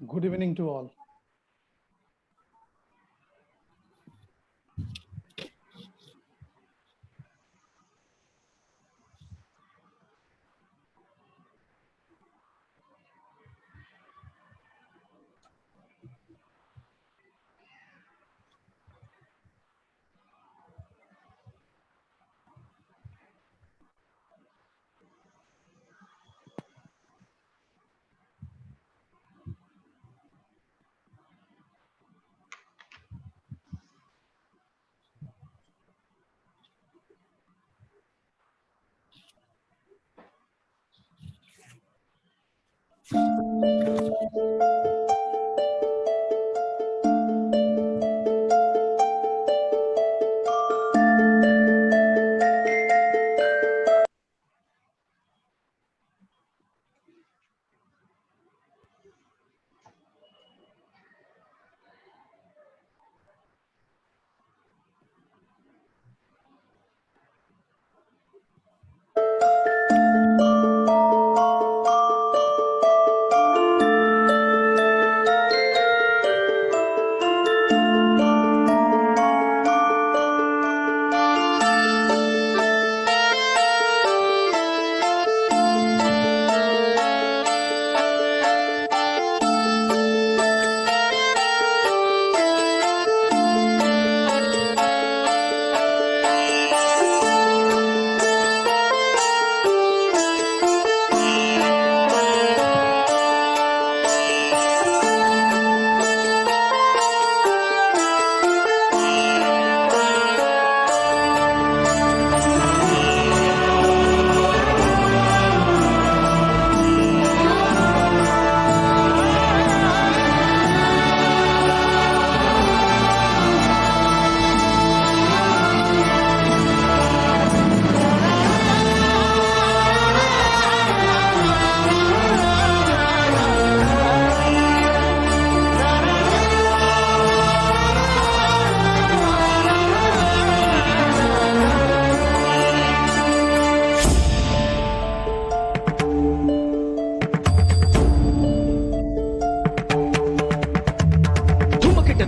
Good evening to all.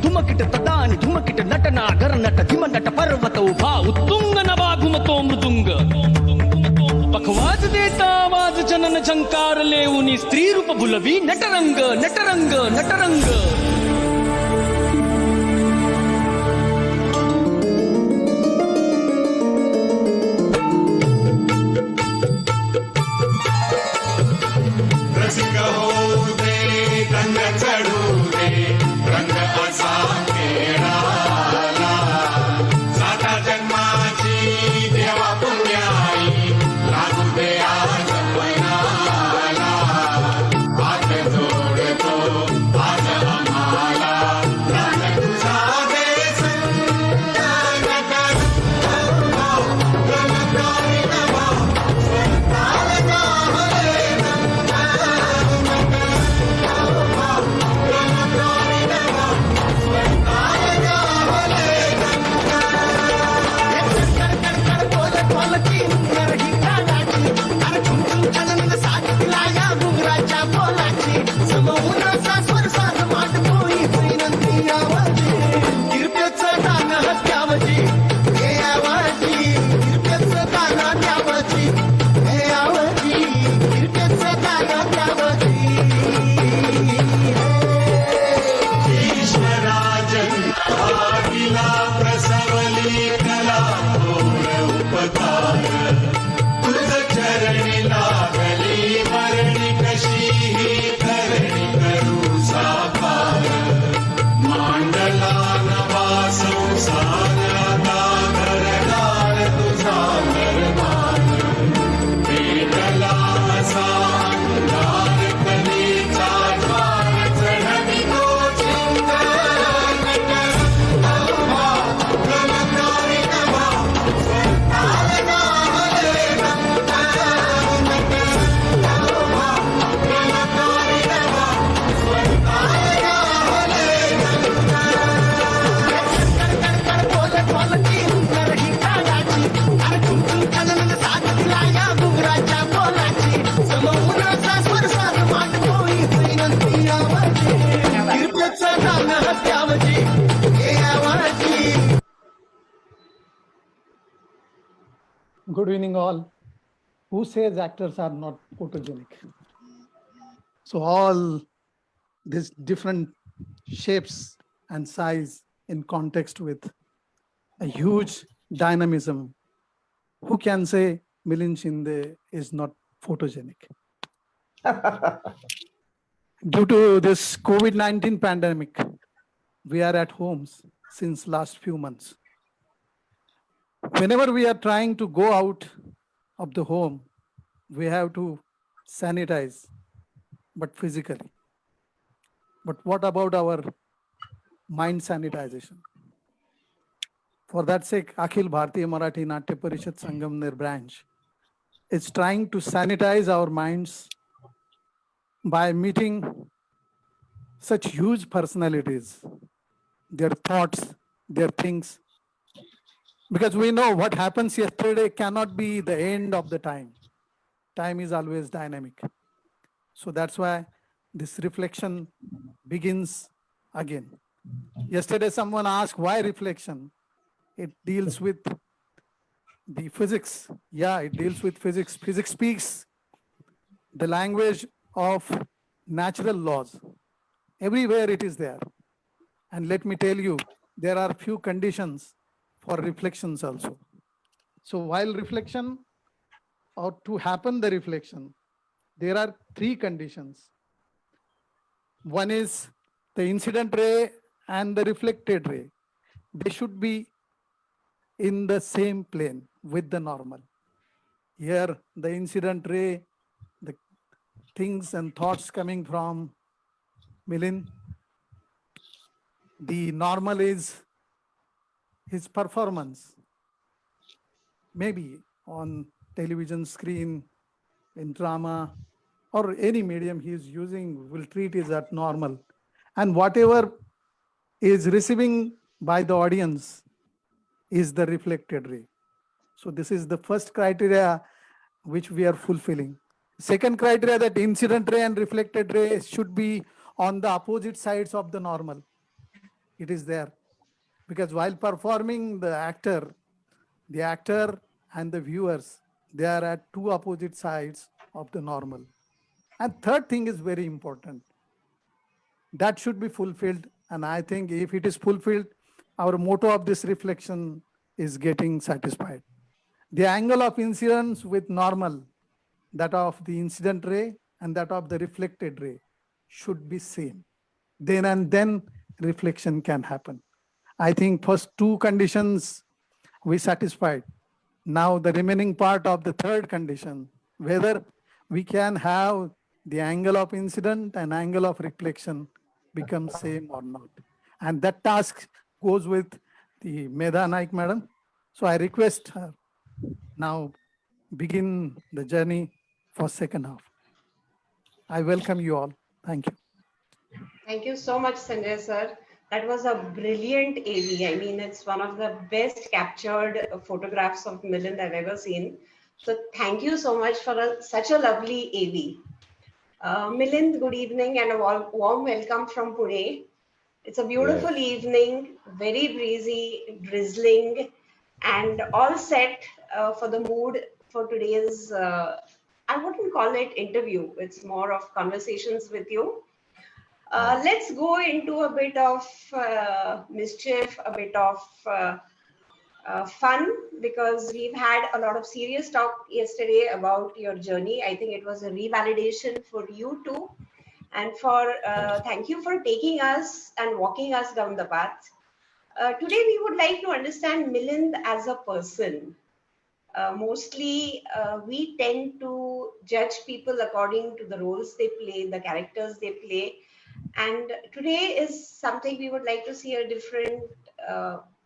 धुमकिट तदानि धुमकिट नटना गरनट धिमनट पर्वत उभा उत्तुंग नवाघुमतो मृदुंग पखवाज देता आवाज जनन झंकार लेऊनी स्त्री रूप भुलवी Natarang Natarang Natarang Somos una Good evening, all. Who says actors are not photogenic? So all these different shapes and size in context with a huge dynamism. Who can say Milind Shinde is not photogenic? Due to this COVID-19 pandemic, we are at homes since last few months. Whenever we are trying to go out of the home, we have to sanitize, but physically. But what about our mind sanitization? For that sake, Akhil Bharatiya Marathi Natya Parishad Sangamner branch is trying to sanitize our minds by meeting such huge personalities, their thoughts, their things. Because we know what happens yesterday cannot be the end of the time. Time is always dynamic. So that's why this reflection begins again. Yesterday, someone asked why reflection? It deals with the physics. Yeah, it deals with physics. Physics speaks the language of natural laws. Everywhere it is there. And let me tell you, there are few conditions for reflections also. So while reflection, or to happen the reflection, there are three conditions. One is the incident ray and the reflected ray. They should be in the same plane with the normal. Here, the incident ray, the things and thoughts coming from Milind, the normal is his performance. Maybe on television screen, in drama, or any medium he is using, will treat it as normal. And whatever is receiving by the audience is the reflected ray. So this is the first criteria which we are fulfilling. Second criteria, that incident ray and reflected ray should be on the opposite sides of the normal. It is there. Because while performing, the actor and the viewers, they are at two opposite sides of the normal. And third thing is very important. That should be fulfilled. And I think if it is fulfilled, our motto of this reflection is getting satisfied. The angle of incidence with normal, that of the incident ray and that of the reflected ray, should be same. Then reflection can happen. I think first two conditions we satisfied. Now the remaining part of the third condition, whether we can have the angle of incident and angle of reflection become same or not. And that task goes with the Medha Naik madam. So I request her now begin the journey for second half. I welcome you all. Thank you. Thank you so much, Sanjay sir. That was a brilliant AV. I mean, it's one of the best captured photographs of Milind I've ever seen. So thank you so much for such a lovely AV. Milind, good evening and a warm welcome from Pune. It's a beautiful evening, very breezy, drizzling, and all set for the mood for today's, I wouldn't call it interview. It's more of conversations with you. Let's go into a bit of mischief, a bit of fun, because we've had a lot of serious talk yesterday about your journey. I think it was a revalidation for you too. And for thank you for taking us and walking us down the path. Today, we would like to understand Milind as a person. Mostly, we tend to judge people according to the roles they play, the characters they play. And today is something we would like to see a different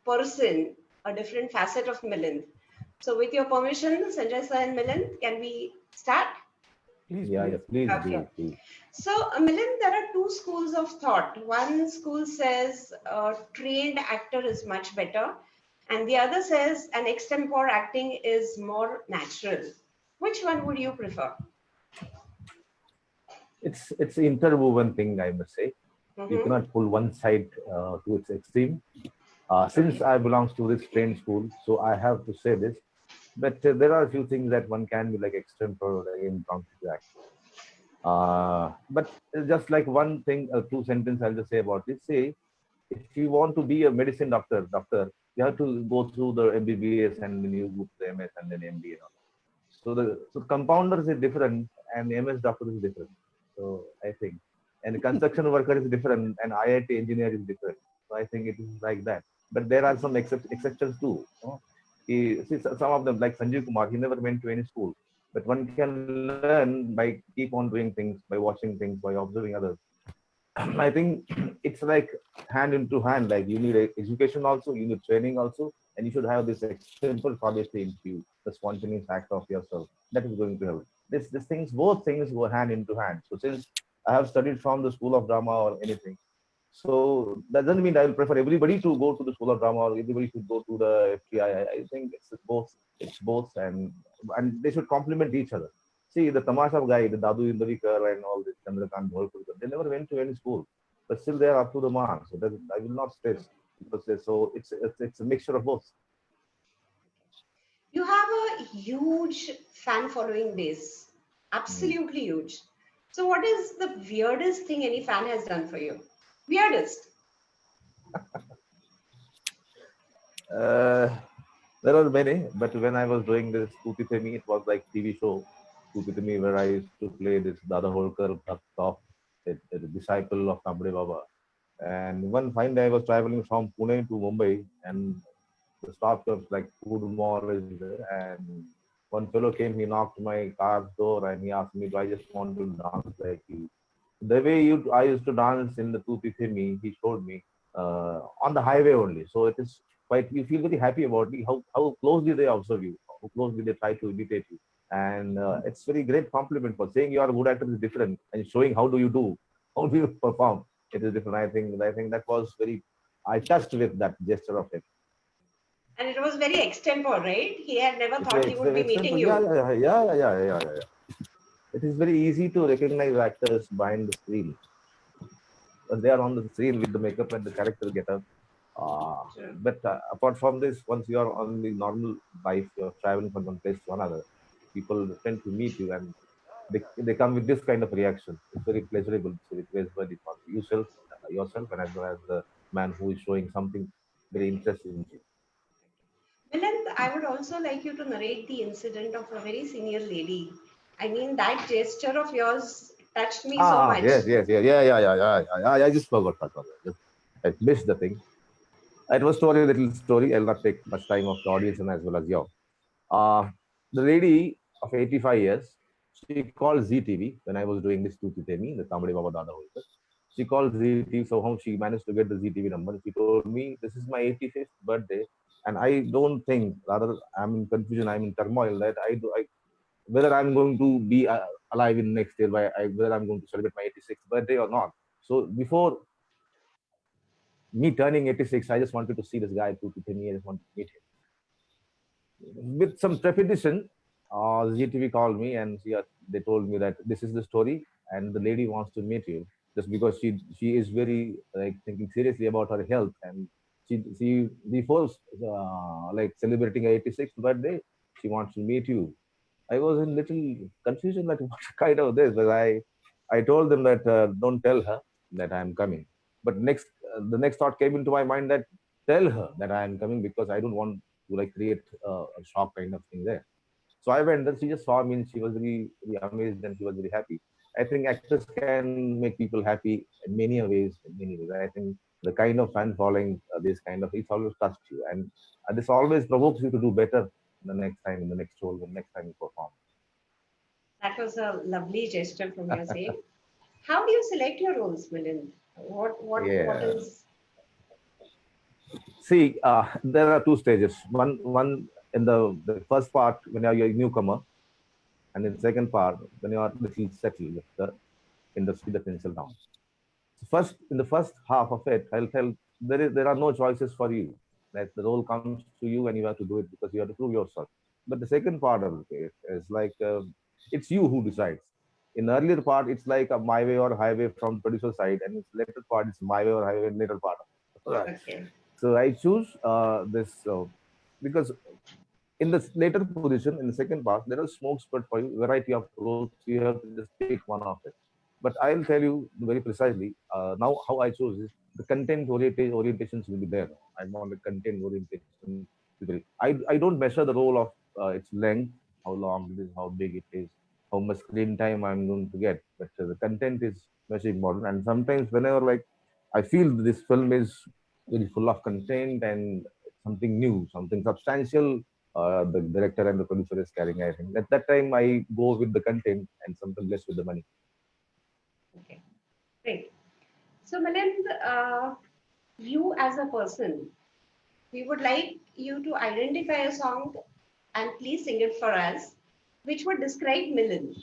person, a different facet of Milind. So with your permission, Sanjay sir and Milind, can we start? Please, Please, Okay. please. So, Milind, there are two schools of thought. One school says a trained actor is much better, and the other says an extempore acting is more natural. Which one would you prefer? It's interwoven thing, I must say. You Mm-hmm. cannot pull one side to its extreme. Since Okay. I belongs to this trained school, so I have to say this. But there are a few things that one can be like extempore in counteract. But just like one thing, two sentence I'll just say about this. Say, if you want to be a medicine doctor, you have to go through the MBBS and then you go to the MS and then MD and all. So compounders is different and MS doctor is different. So I think, and the construction worker is different and IIT engineer is different. So I think it is like that. But there are some exceptions too. See, some of them like Sanjeev Kumar, he never went to any school. But one can learn by keep on doing things, by watching things, by observing others. I think it's like hand into hand. Like you need education also, you need training also, and you should have this simple quality into you, the spontaneous act of yourself. That is going to help. This things, both things go hand into hand. So since I have studied from the school of drama or anything, so that doesn't mean I will prefer everybody to go to the school of drama or everybody should go to the FTI. I think it's both. It's both, and they should complement each other. See the Tamasha guy, the Dadu Indavikar and all this Chandrakant Bholpurkar, they never went to any school, but still they are up to the mark. So that I will not stress because so it's a mixture of both. You have a huge fan following base, Mm. absolutely huge. So, what is the weirdest thing any fan has done for you? Weirdest. Uh, there are many, but when I was doing this Tutitemi, it was like TV show Tutitemi where I used to play this Dada Holkar Bhakt of a disciple of Tambre Baba. And one fine day I was traveling from Pune to Mumbai, and the stop was like food mall is there. And one fellow came, he knocked my car's door and he asked me, do I just want to dance like you? The way I used to dance in the Tuti Thimi, he showed me on the highway only. So it is quite, you feel very happy about it, how closely they observe you, how closely they try to imitate you. And it's very great compliment for saying you are a good actor is different and showing how do you do, how do you perform. It is different. I think that was very, I touched with that gesture of it. And it was very extempore, right? He had never thought he It's would very be meeting example. Yeah, you. yeah, yeah, yeah, yeah, yeah, yeah. It is very easy to recognize actors behind the screen when they are on the screen with the makeup and the character get up. Sure. But apart from this, once you are on the normal life, you're traveling from one place to another, people tend to meet you and they come with this kind of reaction. It's very pleasurable. It's very praiseworthy for yourself, and as well as the man who is showing something very interesting in you. Milind, I would also like you to narrate the incident of a very senior lady. I mean, that gesture of yours touched me so Ah, much. yes, yes, yeah, yeah, yeah, yeah, yeah, yeah. I just forgot that one. I missed the thing. It was story, little story. I'll not take much time of the audience and as well as you. Uh, the lady of 85 years, she called ZTV when I was doing this Tuti Temi, the Tamil Baba Dada Holkar. She called ZTV, somehow she managed to get the ZTV number. She told me, this is my 85th birthday. And I don't think, rather, I'm in confusion, I'm in turmoil that whether I'm going to be alive in next year, whether I'm going to celebrate my 86th birthday or not. So before me turning 86, I just wanted to see this guy, Tuti Temi, I just wanted to meet with some trepidation, GTV called me and they told me that this is the story and the lady wants to meet you just because she is very like thinking seriously about her health and she before like celebrating her 86th birthday she wants to meet you. I was in little confusion like what kind of this, but I told them that don't tell her that I am coming. But the next thought came into my mind that tell her that I am coming because I don't want to like create a shock kind of thing there. So I went and she just saw me and she was very, very amazed and she was very happy. I think actors can make people happy in many ways. In many ways, I think the kind of fan following, this kind of, it's always touched you, and this always provokes you to do better the next time in the next role, the next time you perform. That was a lovely gesture from your side. How do you select your roles, Milind? What Yeah. is See, there are two stages. One in the first part when you're a newcomer, and in the second part when you are little settled with the industry, the pencil down. So first, in the first half of it, I'll tell there are no choices for you. That the role comes to you and you have to do it because you have to prove yourself. But the second part of it is like it's you who decides. In earlier part, it's like a my way or highway from producer side, and its later part, it's my way or highway in later part. Right. Okay. So I choose this because in the later position, in the second part, there are smokes, but for you, variety of roles, you have to just pick one of it. But I'll tell you very precisely now how I chose is the content orientations will be there. I want the content orientation to be. I don't measure the role of its length, how long it is, how big it is, how much screen time I'm going to get. But the content is much important. And sometimes whenever like I feel this film is very full of content and something new, something substantial, the director and the producer is carrying. I think at that time I go with the content and sometimes less with the money. Okay. Great. So, Milind, you as a person, we would like you to identify a song and please sing it for us, which would describe Milind.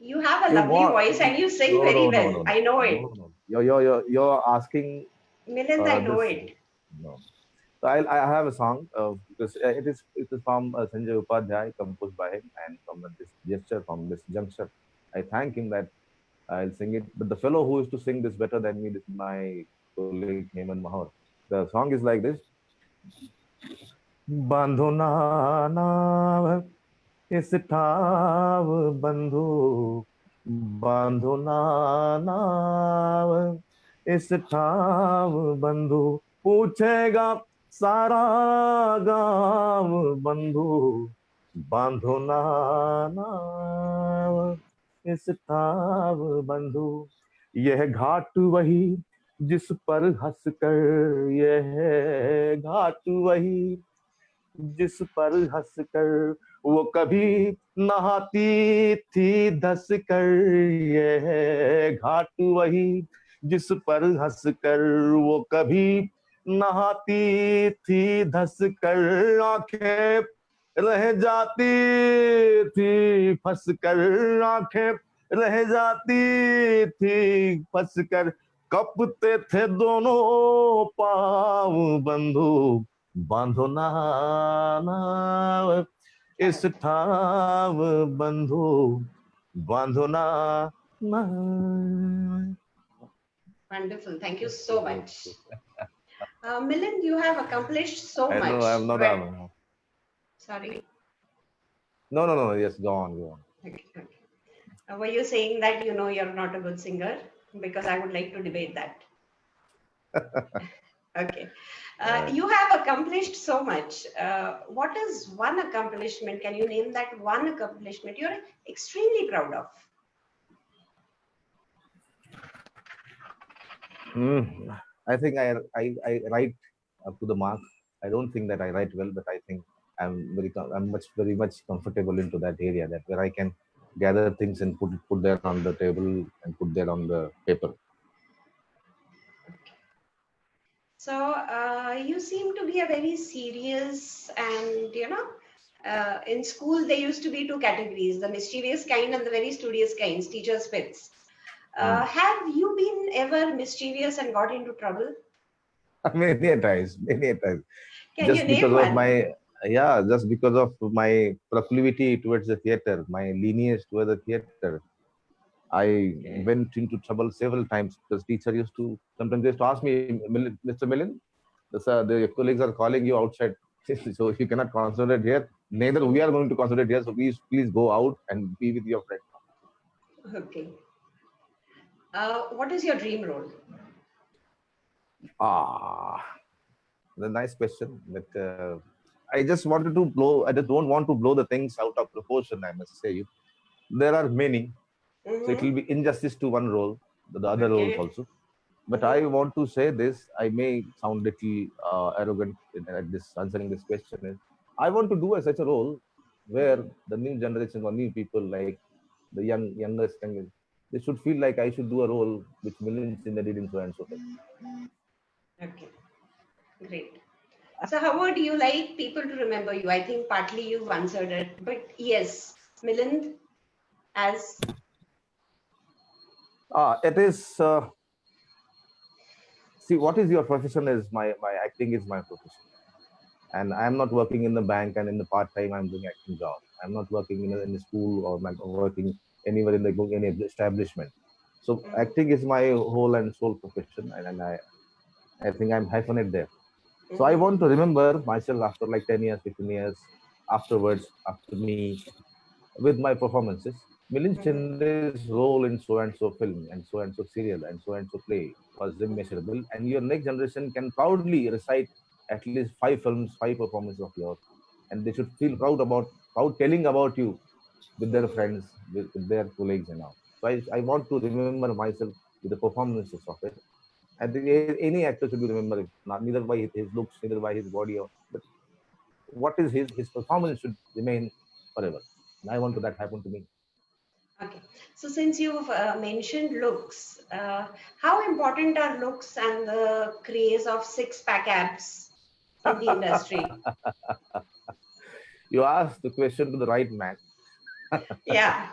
You have a You lovely want voice and you sing no very no no well. no I know no it. no no. You're asking Milind, I know this it. no. So I have a song because it is from Sanjay Upadhyay, composed by him, and from this gesture, from this juncture, I thank him that I'll sing it. But the fellow who is to sing this better than me, this is my colleague Hemant Mahar. The song is like this: बांधो ना नाव इस ठाव बंधु बांधो ना नाव इस ठाव बंधु पूछेगा सारा गांव बंधु बांधो ना नाव इस ठाव बंधु यह घाट वही जिस पर हंस कर यह घाट वही जिस पर हंस कर वो कभी नहाती थी धस कर यह घाट वही जिस पर हंस कर वो कभी नहाती थी धस कर आंखें रह जाती थी फंस कर आंखें रह जाती थी फंस कर कपते थे दोनों पाँव बंधु बांधो ना नाव इस ठाव बंधु बांधो ना नाव. Wonderful. Thank you so much. Milind, you have accomplished so I know much. I'm not. Sorry. No. Yes, go on. Okay. Were you saying that you know you're not a good singer? Because I would like to debate that. Okay. You have accomplished so much. What is one accomplishment? Can you name that one accomplishment you're extremely proud of? I think I write up to the mark. I don't think that I write well, but I think I'm very much comfortable into that area that where I can gather things and put there on the table and put there on the paper. So you seem to be a very serious and in school there used to be two categories: the mischievous kind and the very studious kinds, teachers' pets. Have you been ever mischievous and got into trouble? Many a times. Can you name one? Just because of my proclivity towards the theater, my lineage towards the theater, I went into trouble several times because teacher used to sometimes they used to ask me, Mr. Millen, the colleagues are calling you outside, so you cannot concentrate here. Neither we are going to concentrate here, so please go out and be with your friend. Okay. What is your dream role? The nice question, but I just wanted to blow. I just don't want to blow the things out of proportion. I must say, there are many, so it will be injustice to one role, the other roles also. But I want to say this. I may sound little arrogant at this answering this question. Is I want to do such a role where the new generation or new people like the youngest, they should feel like I should do a role which Milind Sinha did in so and so thing. Okay, great. So how would you like people to remember you? I think partly you've answered it, but yes, Milind as... It is, see, what is your profession is my acting is my profession. And I'm not working in the bank and in the part-time I'm doing acting job. I'm not working in a school or working anywhere in any establishment. So acting is my whole and soul profession, and I think I'm hyphenate there. So I want to remember myself after like 10 years, 15 years afterwards, after me, with my performances. Milind Chinde's role in so and so film and so serial and so play was immeasurable, and your next generation can proudly recite at least 5 films, 5 performances of yours, and they should feel proud telling about you with their friends, with their colleagues and all. So I want to remember myself with the performances of it. I think any actor should be remembered, not neither by his looks, neither by his body, but what is his performance should remain forever. And I want to that happen to me. Okay. So since you've mentioned looks, how important are looks and the craze of six-pack abs in the industry? You asked the question to the right man. Yeah.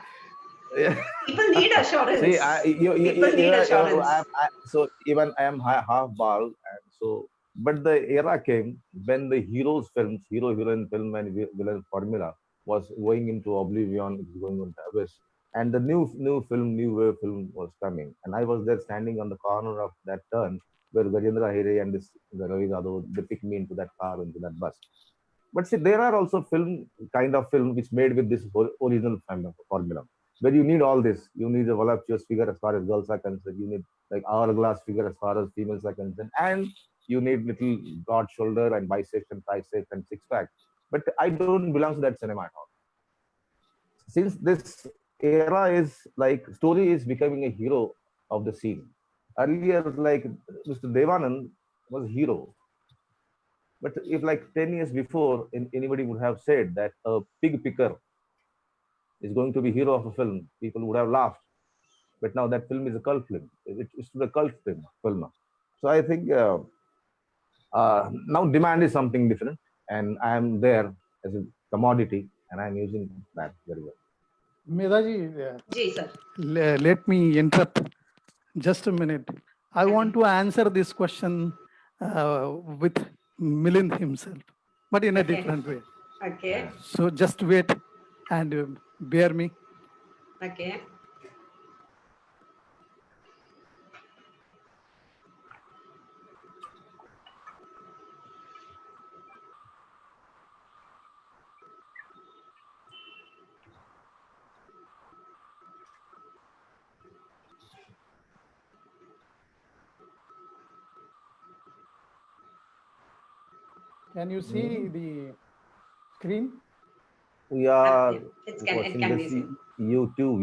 Yeah. People need assurance. See, People need assurance. so even I am half bald, and so but the era came when the heroes films, hero heroine film and villain formula was going into oblivion, it was going into abyss, and the new film, new wave film was coming, and I was there standing on the corner of that turn where Gajendra Hire and the Ravi Yadav, they picked me into that car, into that bus. But see, there are also kind of film which made with this original formula, where you need all this. You need a voluptuous figure as far as girls are concerned. You need like hourglass figure as far as females are concerned, and you need little broad shoulder and biceps and triceps and six pack. But I don't belong to that cinema at all. Since this era is like story is becoming a hero of the scene. Earlier, like Mr. Devanand was hero, but if like 10 years before, anybody would have said that a pig picker is going to be hero of a film, people would have laughed. But now that film is a cult film. It's a cult film. So I think now demand is something different, and I am there as a commodity, and I'm using that very well. Medaji, Ji, sir. let me interrupt just a minute. I want to answer this question with Milind himself, but in a different way. Okay. So just wait and bear me. Okay. Can you see the screen? We are It watching can be this seen. YouTube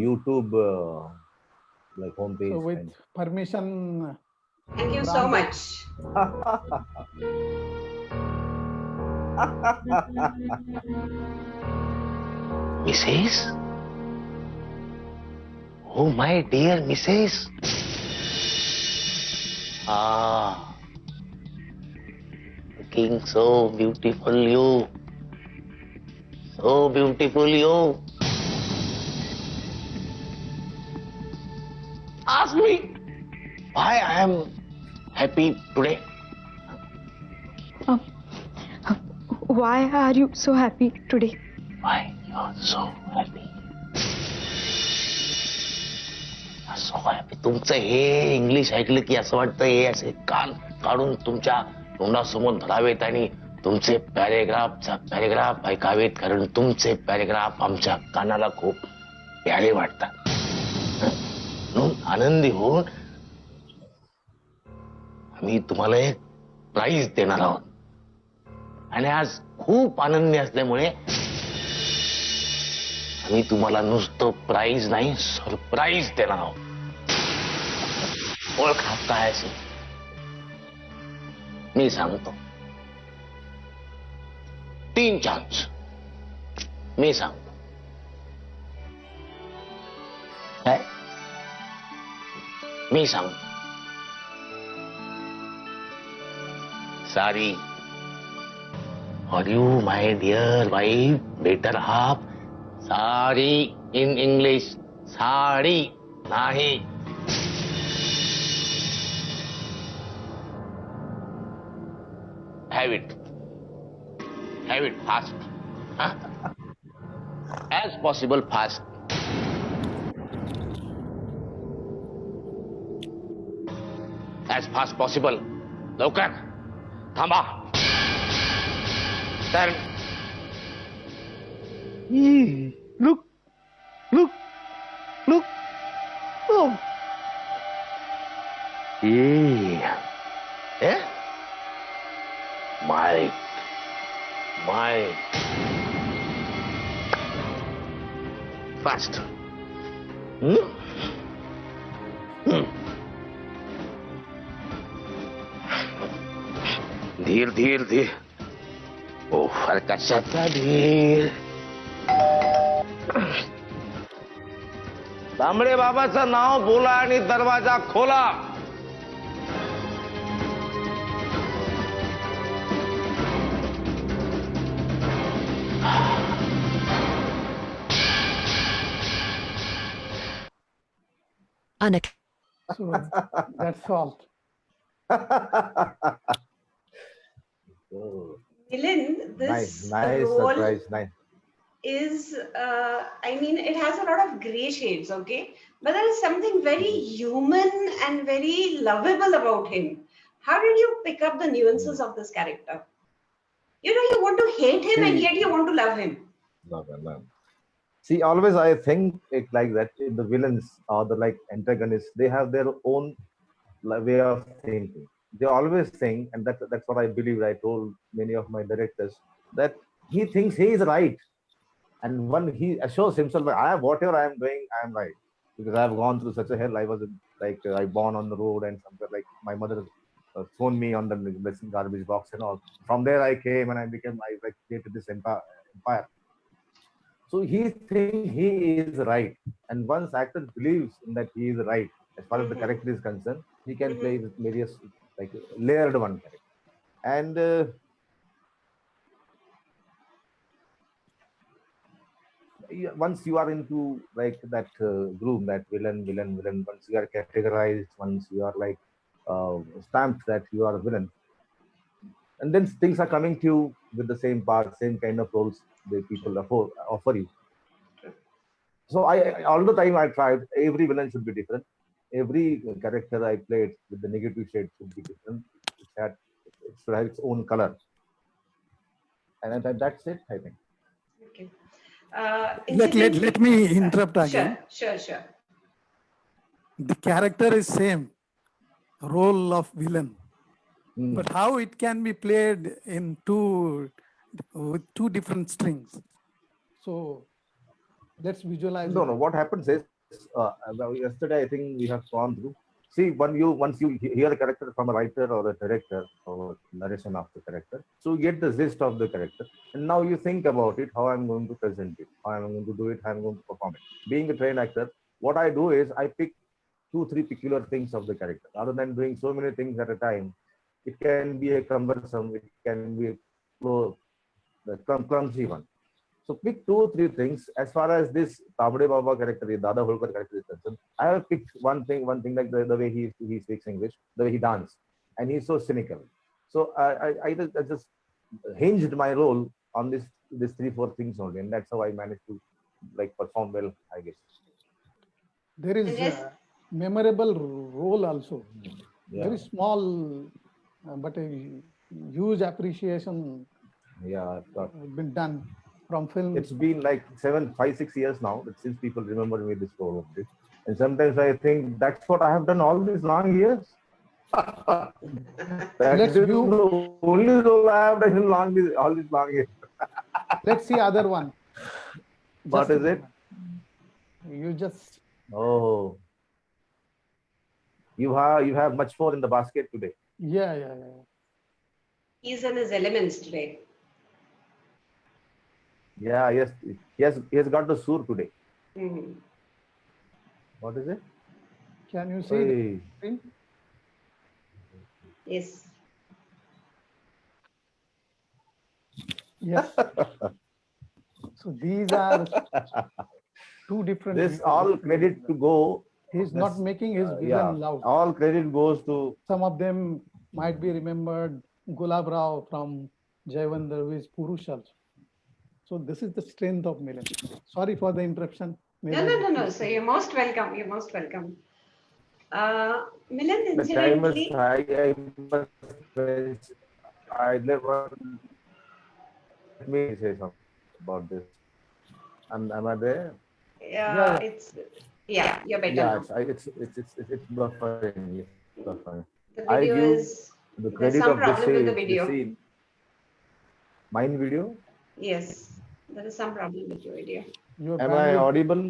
like homepage. So with permission, Thank you so much. Mrs.? Oh, my dear Mrs. Ah, looking so beautiful you. So beautiful you. Ask me why I am happy today. Why are you so happy today? Why you are so happy? So happy. तुमचं हे English ऐकलं की असं वाटतं हे असे कान काढून तुमच्या तोंडासमोर धरावेत आणि तुमचे पॅरेग्राफ ऐकावेत, कारण तुमचे पॅरेग्राफ आमच्या कानाला खूप प्यारे वाटतात. म्हणून आनंदी होऊन आम्ही तुम्हाला एक प्राइज देणार आहोत, आणि आज खूप आनंदी असल्यामुळे आम्ही तुम्हाला नुसतं प्राइज नाही, सरप्राईज देणार आहोत. ओळखा काय असेल मी सांगतो. 3 चान्स मी सांगतो. काय मी सांगतो. सारी for you my dear wife, better half. सारी इन इंग्लिश, साडी नाही. Have it fast. Huh? as possible fast. As fast possible. लवकर. थांबा. Turn. Look. Look. Look. Oh. Yeah. Eh? My. Fast. धीर. ओ फार कशाचा धीर. तांबडे बाबाचं नाव बोला आणि दरवाजा खोला. So that's all. Oh, Milan, this nice role surprise. Nice. is, I mean, it has a lot of gray shades, okay? But there is something very human and very lovable about him. How did you pick up the nuances of this character? You know, you want to hate him and yet you want to love him. No. See, always I think it like that. The villains or the like antagonists, they have their own way of thinking. They always think, and that's what I believe. I told many of my directors that he thinks he is right, and when he assures himself, whatever I am doing, I am right, because I have gone through such a hell. I was I born on the road, and somewhere like my mother thrown me on the garbage box and all. From there I came and I created this empire. So he thinks he is right, and once actor believes in that he is right, as far as the character is concerned, he can play with various like layered one character. And once you are into like that groove, that villain, once you are categorized, once you are like stamped that you are a villain, and then things are coming to you with the same part, same kind of roles the people offer you. So I all the time I tried, every villain should be different. Every character I played with the negative shade should be different. It should have its own color. And that's it, I think. Okay. Let me interrupt again. Sure. The character is same, role of villain, but how it can be played in with two different strings. So let's visualize. No. What happens is, yesterday I think we have gone through. See, once you hear a character from a writer or a director or narration of the character, so you get the gist of the character, and now you think about it, how I'm going to present it, how I'm going to do it, how I'm going to perform it. Being a trained actor, what I do is I pick 2-3 peculiar things of the character. Rather than doing so many things at a time, it can be a cumbersome, it can be a clumsy one. So pick 2-3 things. As far as this Tamde Baba character, the Dada Holkar character is concerned, I have picked one thing like the way he speaks English, the way he dances, and he's so cynical. So I just hinged my role on this 3-4 things only, and that's how I managed to like perform well, I guess. There is a memorable role also. Yeah. Very small, but a huge appreciation Yeah, been done from film. it's been like 5-6 years now since people remember me this role. And sometimes I think that's what I have done all these long years. That's the only role I have done in all these long years. Let's see other one. What Just is it? You just Oh, you have much more in the basket today. yeah. He's in his elements today. Yeah, yes, he has got the sur today. Mhm. What is it? Can you see Hey. the screen? Yes. Yes. So these are two different. This views. all credit to go. He's not making his villain Yeah, loud. all credit goes to Some of them might be remembered. Gulab Rao from Jaivan Darvish Purush also. So this is the strength of Milan. Sorry for the interruption. No. So you're most welcome. You're most welcome. Milind, But I must, incidentally, I must, I never, let me say something about this. Am I there? Yeah. You're better Yeah, now. it's buffering. It's buffering. The I video give is, the there's credit some of problem with the this video. scene. Mine video? Yes, there is some problem with your video. Your Am I bandwidth, audible?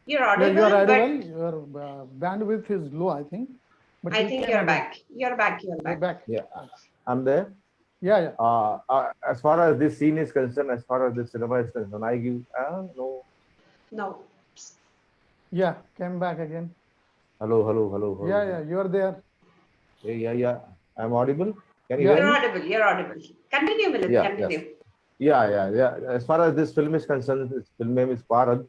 You're yeah, audible, you are but audible. Your bandwidth is low, I think. But I you think can you're audible. back. You're back. You're You're back. back. Yeah, I'm there. Yeah. As far as this scene is concerned, as far as this cinema is concerned, I give no. No. Yeah. Came back again. Hello. Yeah. You are there. Yeah. I'm audible. Can you Yeah. hear You're me? audible. You're audible. Continue, Milind. Yeah, Continue. Yeah. As far as this film is concerned, this film name is Parad.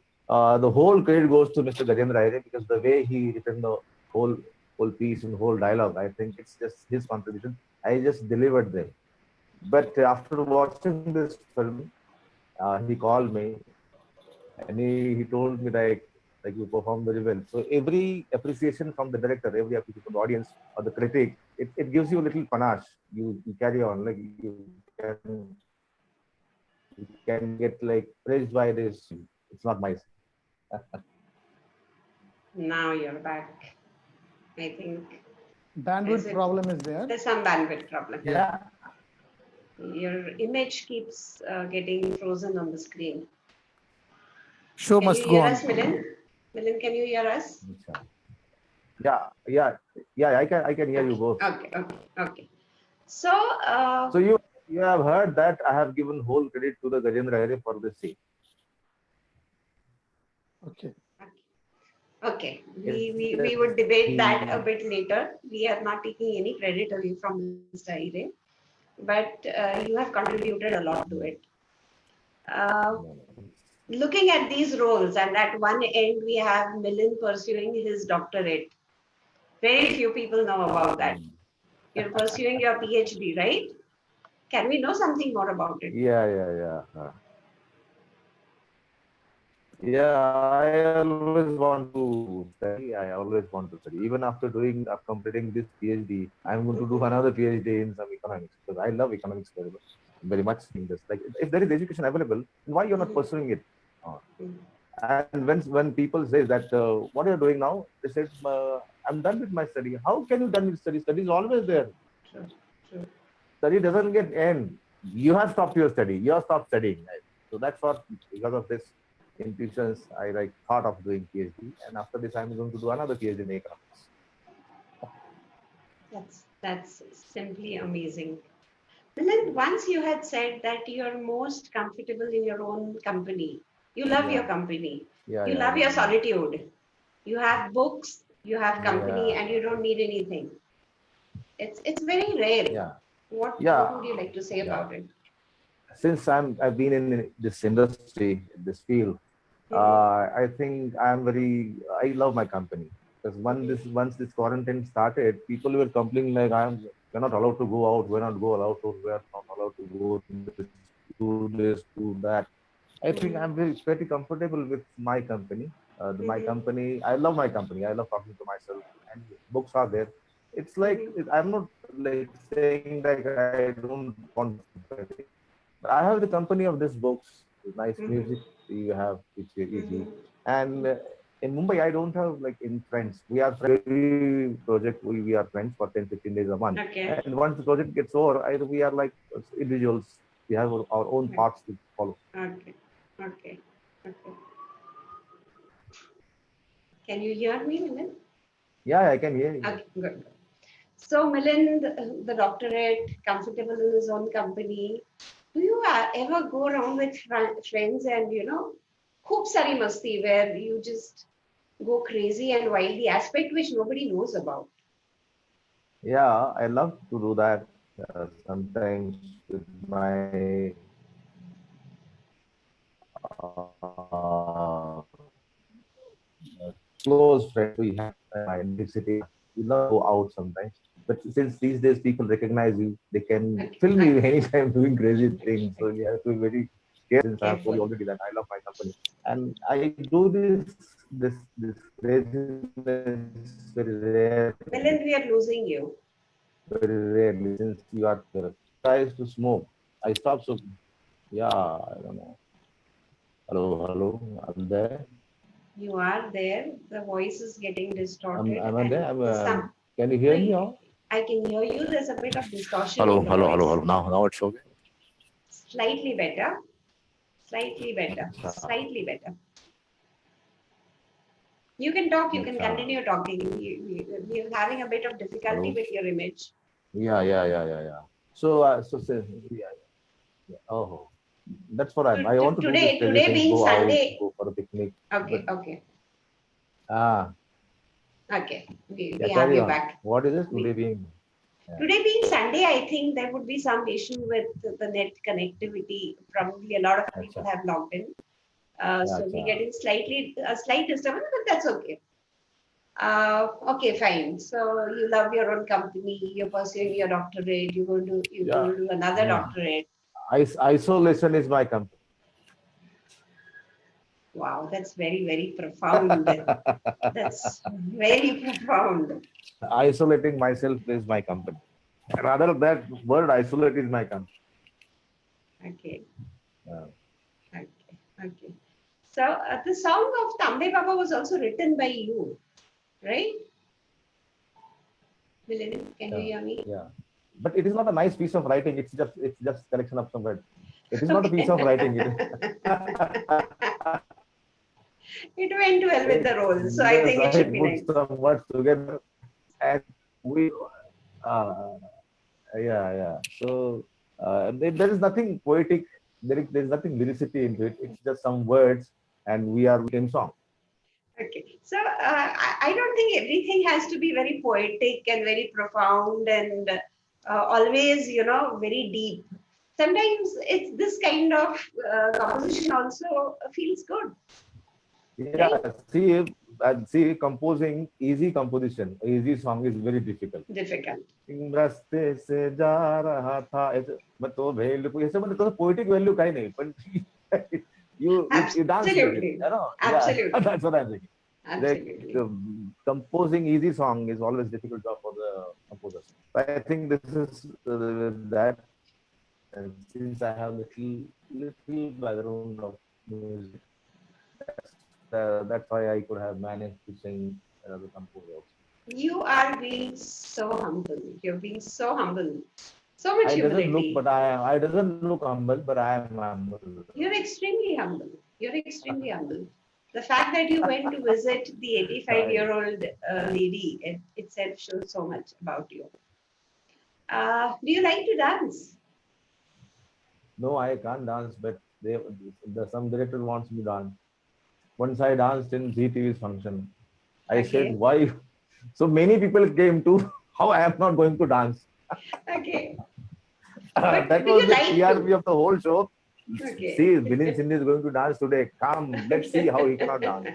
The whole credit goes to Mr. Gajendra Aire because the way he written the whole piece and whole dialogue, I think it's just his contribution. I just delivered them. But after watching this film, he called me and he told me like you performed very well. So every appreciation from the director, every appreciation from the audience or the critic, it gives you a little panache. You carry on, like you can get like praised by this. It's not my. Now you're back. I think Bandwidth it- problem is there. there's some bandwidth problem. Yeah. Your image keeps getting frozen on the screen. Show Can must you go hear on. us, Milind? Milind, can you hear us? Yeah. I can hear you both. Okay. So, So you have heard that I have given whole credit to the Gajendra Aire for this scene. Okay. okay, Yes, we would debate that a he- bit later. We are not taking any credit away from Mr. Aire, but you have contributed a lot to it. Looking at these roles, and at one end we have Milind pursuing his doctorate. Very few people know about that. You're pursuing your PhD, right? Can we know something more about it? Yeah. Yeah, I always want to study. Even after completing this PhD, I'm going to do another PhD in some economics because I love economics very much. In this, like, if there is education available, then why you're not pursuing it? And when people say that, what are you doing now? They said, I'm done with my study. How can you done with study? Study is always there. True. Study doesn't get end. You have stopped your study. You have stopped studying. Right? So that's what, because of this intuitions, I thought of doing PhD. And after this, I'm going to do another PhD in economics. That's simply amazing. Milind, once you had said that you're most comfortable in your own company. You love your company. You love your solitude. You have books, you have company, and you don't need anything. It's very rare. Yeah. What would you like to say about it? Since I've been in this industry, this field, I think I love my company. Because once this quarantine started, people were complaining like we're not allowed to go out, we're not allowed to go do that. I think I'm pretty comfortable with my company. My company, I love my company. I love talking to myself, and books are there. It's like I'm not like saying like I don't want to study. But I have the company of these books, nice music you have, it's easy. And in Mumbai, I don't have like in friends. We are every project, we are friends for 10, 15 days a month. Okay. And once the project gets over, we are like individuals. We have our own paths to follow. Okay. Can you hear me, Milind? Yeah, I can hear you. Okay, good. So Milind, the doctorate, comfortable in his own company. Do you ever go around with friends and, खूब सारी मस्ती where you just go crazy and wild, the aspect which nobody knows about? Yeah, I love to do that sometimes with my close friends we have in my big city. We love to go out sometimes. But since these days people recognize you, they can film you anytime doing crazy things. So you have to be very care since I have told you Careful. already that I love my company. And I do this craziness very rarely, Milind, we are losing you. very rarely since you are there. I used to smoke. I stopped smoking. Yeah, I don't know. Hello, I'm there. You are there. The voice is getting distorted. Am I there? And some, Can you hear me? Or? I can hear you. There's a bit of distortion in the voice. Hello. Now it's okay. Slightly better. Slightly better. Slightly better. You can talk. You can Acha. continue talking. We're having a bit of difficulty Hello? with your image. Yeah. So say, yeah. Oh, that's what I want to do this crazy Today thing, being go Sunday. out, go for a picnic. Okay. But, Okay. ah, Okay. We yeah, have carry you on. back. What is it today being? Today being Sunday, I think there would be some issue with the net connectivity. Probably a lot of people have logged in. So we're getting a slight disturbance, but that's okay. Okay, fine. So you love your own company, you're pursuing your doctorate, you're going to do another doctorate. Isolation is my company. Wow, that's very, very profound. That's very profound. Isolating myself is my company. Rather, that word isolate is my company. Okay. Yeah. Okay. So the song of Tambe Baba was also written by you, right? Milind, can you hear me? Yeah. But it is not a nice piece of writing. It's just collection of some words. It is not a piece of writing. It went well with the role, so I think it should be put nice. some words together, and we, yeah. So there is nothing poetic. There is nothing lyricity into it. It's just some words, and we are in song. Okay, so I don't think everything has to be very poetic and very profound and always, very deep. Sometimes it's this kind of composition also feels good. Yeah, see, composing easy composition, easy song is very difficult. Difficult. रास्ते से जा रहा था मैं तो value ऐसे मतलब तो poetic value काही नाही पण you dance with it, Absolutely. you know? Absolutely. Yeah, that's what I'm saying. Absolutely. Composing easy song is always difficult job for the composers. I think this is that, and since I have little background of music, that's why I could have managed to sing as a composer. You are being so humble. You're being so humble. So much I humility. doesn't look humble, but I am humble. You're extremely humble. You're extremely humble. The fact that you went to visit the 85-year-old lady itself shows so much about you. Do you like to dance? No, I can't dance, but some director wants me to dance. Once I danced in ZTV's function. I said, why? So many people came to how I am not going to dance. Okay. That was the TRP of the whole show. Okay. See, Milind Sindhi is going to dance today. Come, let's see how he cannot dance.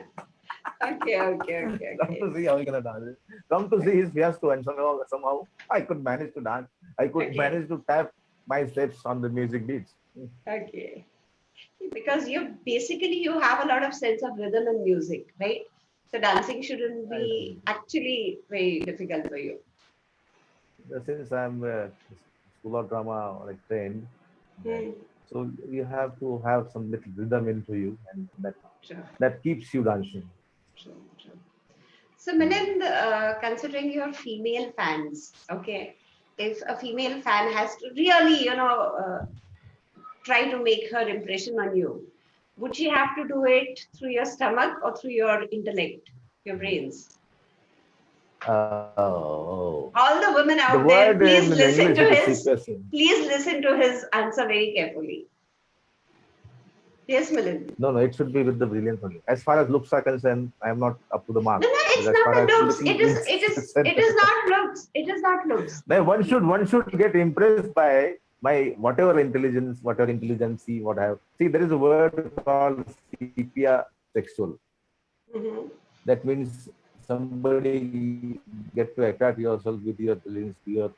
Okay. Come to see how he cannot dance. Come to see his fiasco, and somehow I could manage to dance. I could manage to tap my steps on the music beats. Okay. Because you have a lot of sense of rhythm and music, right? So dancing shouldn't be actually very difficult for you. Since I'm school of drama trained, so you have to have some little rhythm into you, and that keeps you dancing. True. So Milind, considering your female fans, okay, if a female fan has to really, try to make her impression on you, would she have to do it through your stomach or through your intellect, your brains? All the women out there, please listen to his answer very carefully. Yes, Milind. No, it should be with the brilliance only. As far as looks are concerned, I am not up to the mark. No, it's not the looks. It is not looks. It is not looks. One should get impressed by whatever intelligence, what I have. See, there is a word called sepia sexual. That means somebody get to attract yourself with your brilliance, your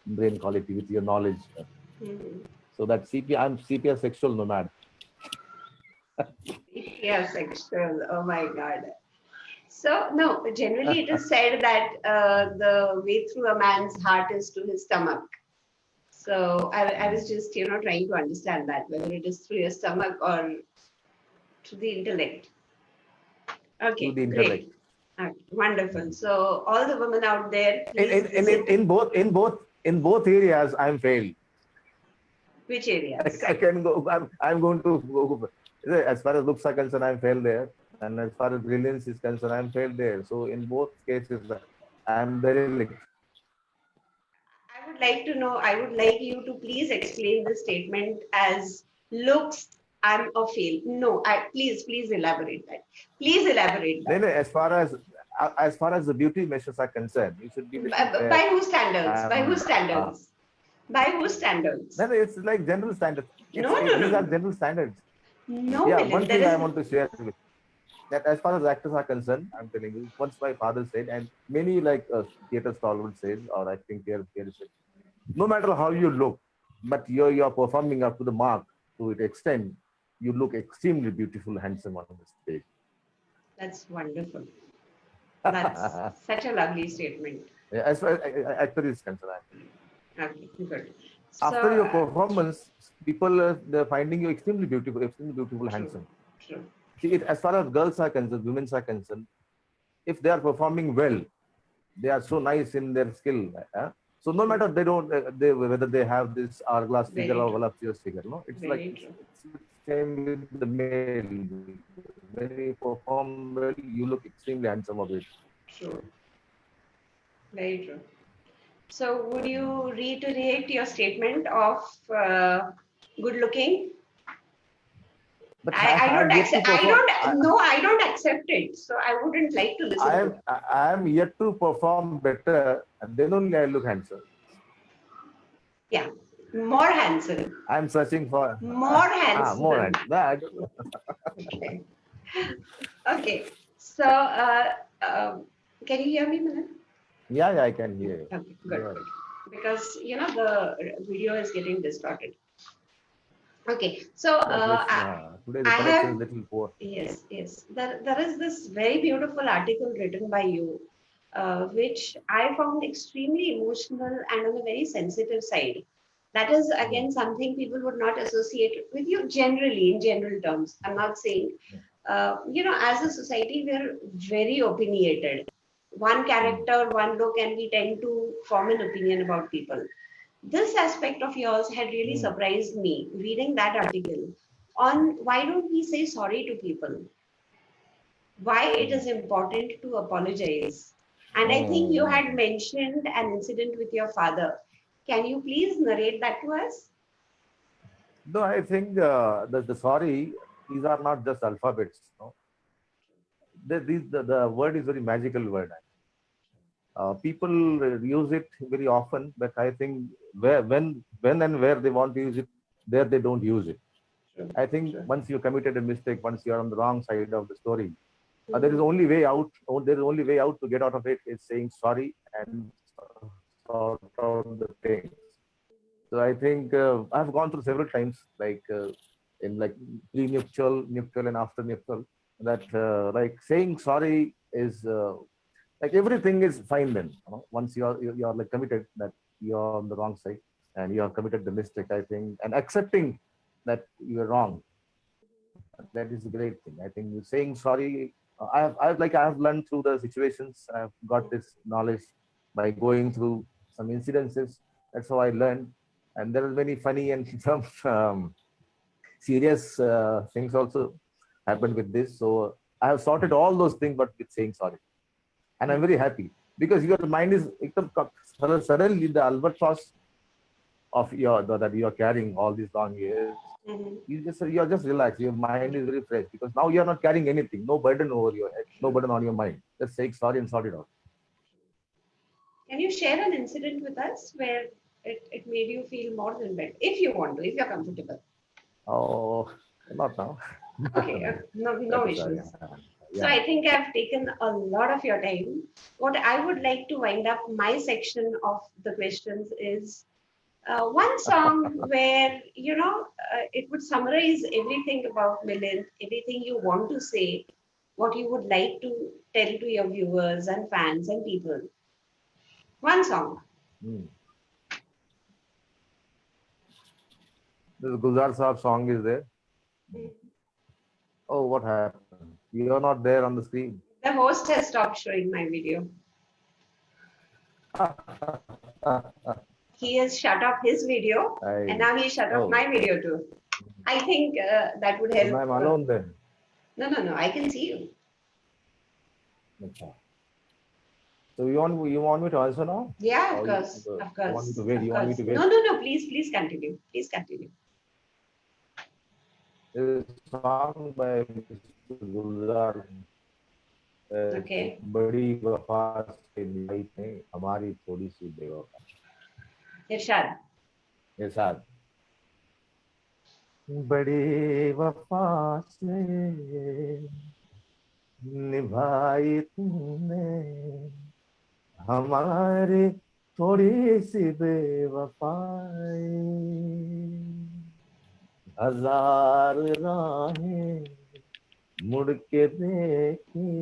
brain quality, with your knowledge. So that sepia, I'm sepia sexual nomad. Yeah, sexual. Oh my God. So, no, generally it is said that the way through a man's heart is to his stomach. So I was just, trying to understand that, whether it is through your stomach or through the intellect. Through Okay, the intellect. great. Okay, wonderful. So all the women out there, In, please in, in, visit. in both areas, I'm failed. Which areas? I can go. I'm going to go. As far as looks are concerned, I'm failed there, and as far as brilliance is concerned, I'm failed there. So in both cases, I'm derelict. I would like to know, I would like you to please explain the statement as looks, I'm a fail. No, please elaborate that. Please elaborate Then, that. as far as the beauty measures are concerned, you should be little fair. By whose standards? By whose Uh, standards? By whose standards? then it's like general standards. No, no, no, These are no. general standards. No, Yeah, one Milind, there thing I is want to share with that as far as actors are concerned, I'm telling you, once my father said, and many like theater stalwart says, or I think here is it, no matter how you look, but you're performing up to the mark to the extent, you look extremely beautiful, handsome on the stage. that's wonderful. That's such a lovely statement. Yeah, as far as actor is concerned. Okay, good. After your So, performance, people they're finding you extremely beautiful, true, handsome. true. See, as far as girls are concerned, women are concerned, if they are performing well, they are so nice in their skill. So no matter they don't, whether they have this hourglass figure Very or true. voluptuous figure, no, it's like Very true. it's the same with the male. When you perform well, you look extremely handsome of it. True. Very true. So, would you reiterate your statement of good looking? But I I don't have yet to accept. I perform. don't. No, I don't accept it. So, I wouldn't like to listen to it. I am yet to perform better, and then only I look handsome. Yeah, more handsome. I'm searching for More more handsome. handsome. Nah, Okay. Okay. So, can you hear me, Milan? yeah, I can hear you. Okay, good, Yeah. good. Because the video is getting distorted. Okay, so Today the I connection is have little poor. yes. There is this very beautiful article written by you, which I found extremely emotional and on a very sensitive side. That is again something people would not associate with you generally in general terms. I'm not saying, as a society, we're very opinionated. One character, one look, and we tend to form an opinion about people. This aspect of yours had really Mm. surprised me reading that article on why don't we say sorry to people? Why it is important to apologize. And I think you had Mm. mentioned an incident with your father. Can you please narrate that to us? No, I think the sorry, these are not just alphabets. No? The word is very magical word. People use it very often, but I think when and where they want to use it, there they don't use it. Sure, I think sure. once you committed a mistake, once you are on the wrong side of the story, there is Mhm. only way out. There is only way out to get out of it is saying sorry and sort out the things. So I think I've gone through several times, like in like pre-nuptial, nuptial, and after nuptial, that like saying sorry is like everything is fine then. Once you're like committed that you're on the wrong side and you have committed the mistake, I think, and accepting that you're wrong, that is a great thing. I think saying sorry. I have learned through the situations. I've got this knowledge by going through some incidences. That's how I learned. And there are many funny and some serious things also happened with this. So I have sorted all those things, but with saying sorry, and I'm very happy because your mind is suddenly the albatross of that you are carrying all these long years. Mhm. You're just relaxed. Your mind is very fresh because now you're not carrying anything, no burden over your head, no burden on your mind. Just say sorry and sort it out. Can you share an incident with us where it made you feel more than better? If you want to, if you're comfortable. Oh, not now. Okay, no That is sorry. issues. So Yeah. I think I've taken a lot of your time. What I would like to wind up my section of the questions is one song where, it would summarize everything about Milind, everything you want to say, what you would like to tell to your viewers and fans and people. One song. Hmm. This Gulzar Saab song is there. Oh, what happened? You are not there on the screen. The host has stopped showing my video. He has shut off his video and now he shut off my video too. I think that would help. Then I'm alone then. No. I can see you. Okay. So you want me to answer now? Yeah, Or of course. you Of course. want me to wait? of You want me course. to wait? No. Please continue. Please continue. This song by Mr. Gulzar. Okay. बड़ी वफा से निभाई थी हमारी थोड़ी सी बेवफा Irshad. ये साथ बड़ी वफा से निभाई तुमने हमारी थोड़ी सी बेवफाई हजार राहें मुड़ के देखी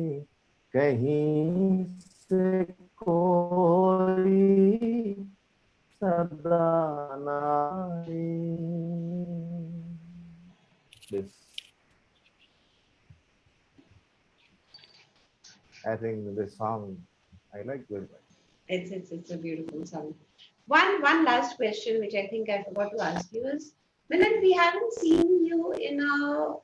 कहीं से कोई सदा ना आई। This, I think this song I like very much. It's a beautiful song. One last question, which I think I forgot to ask you is, Milind, we haven't seen you in a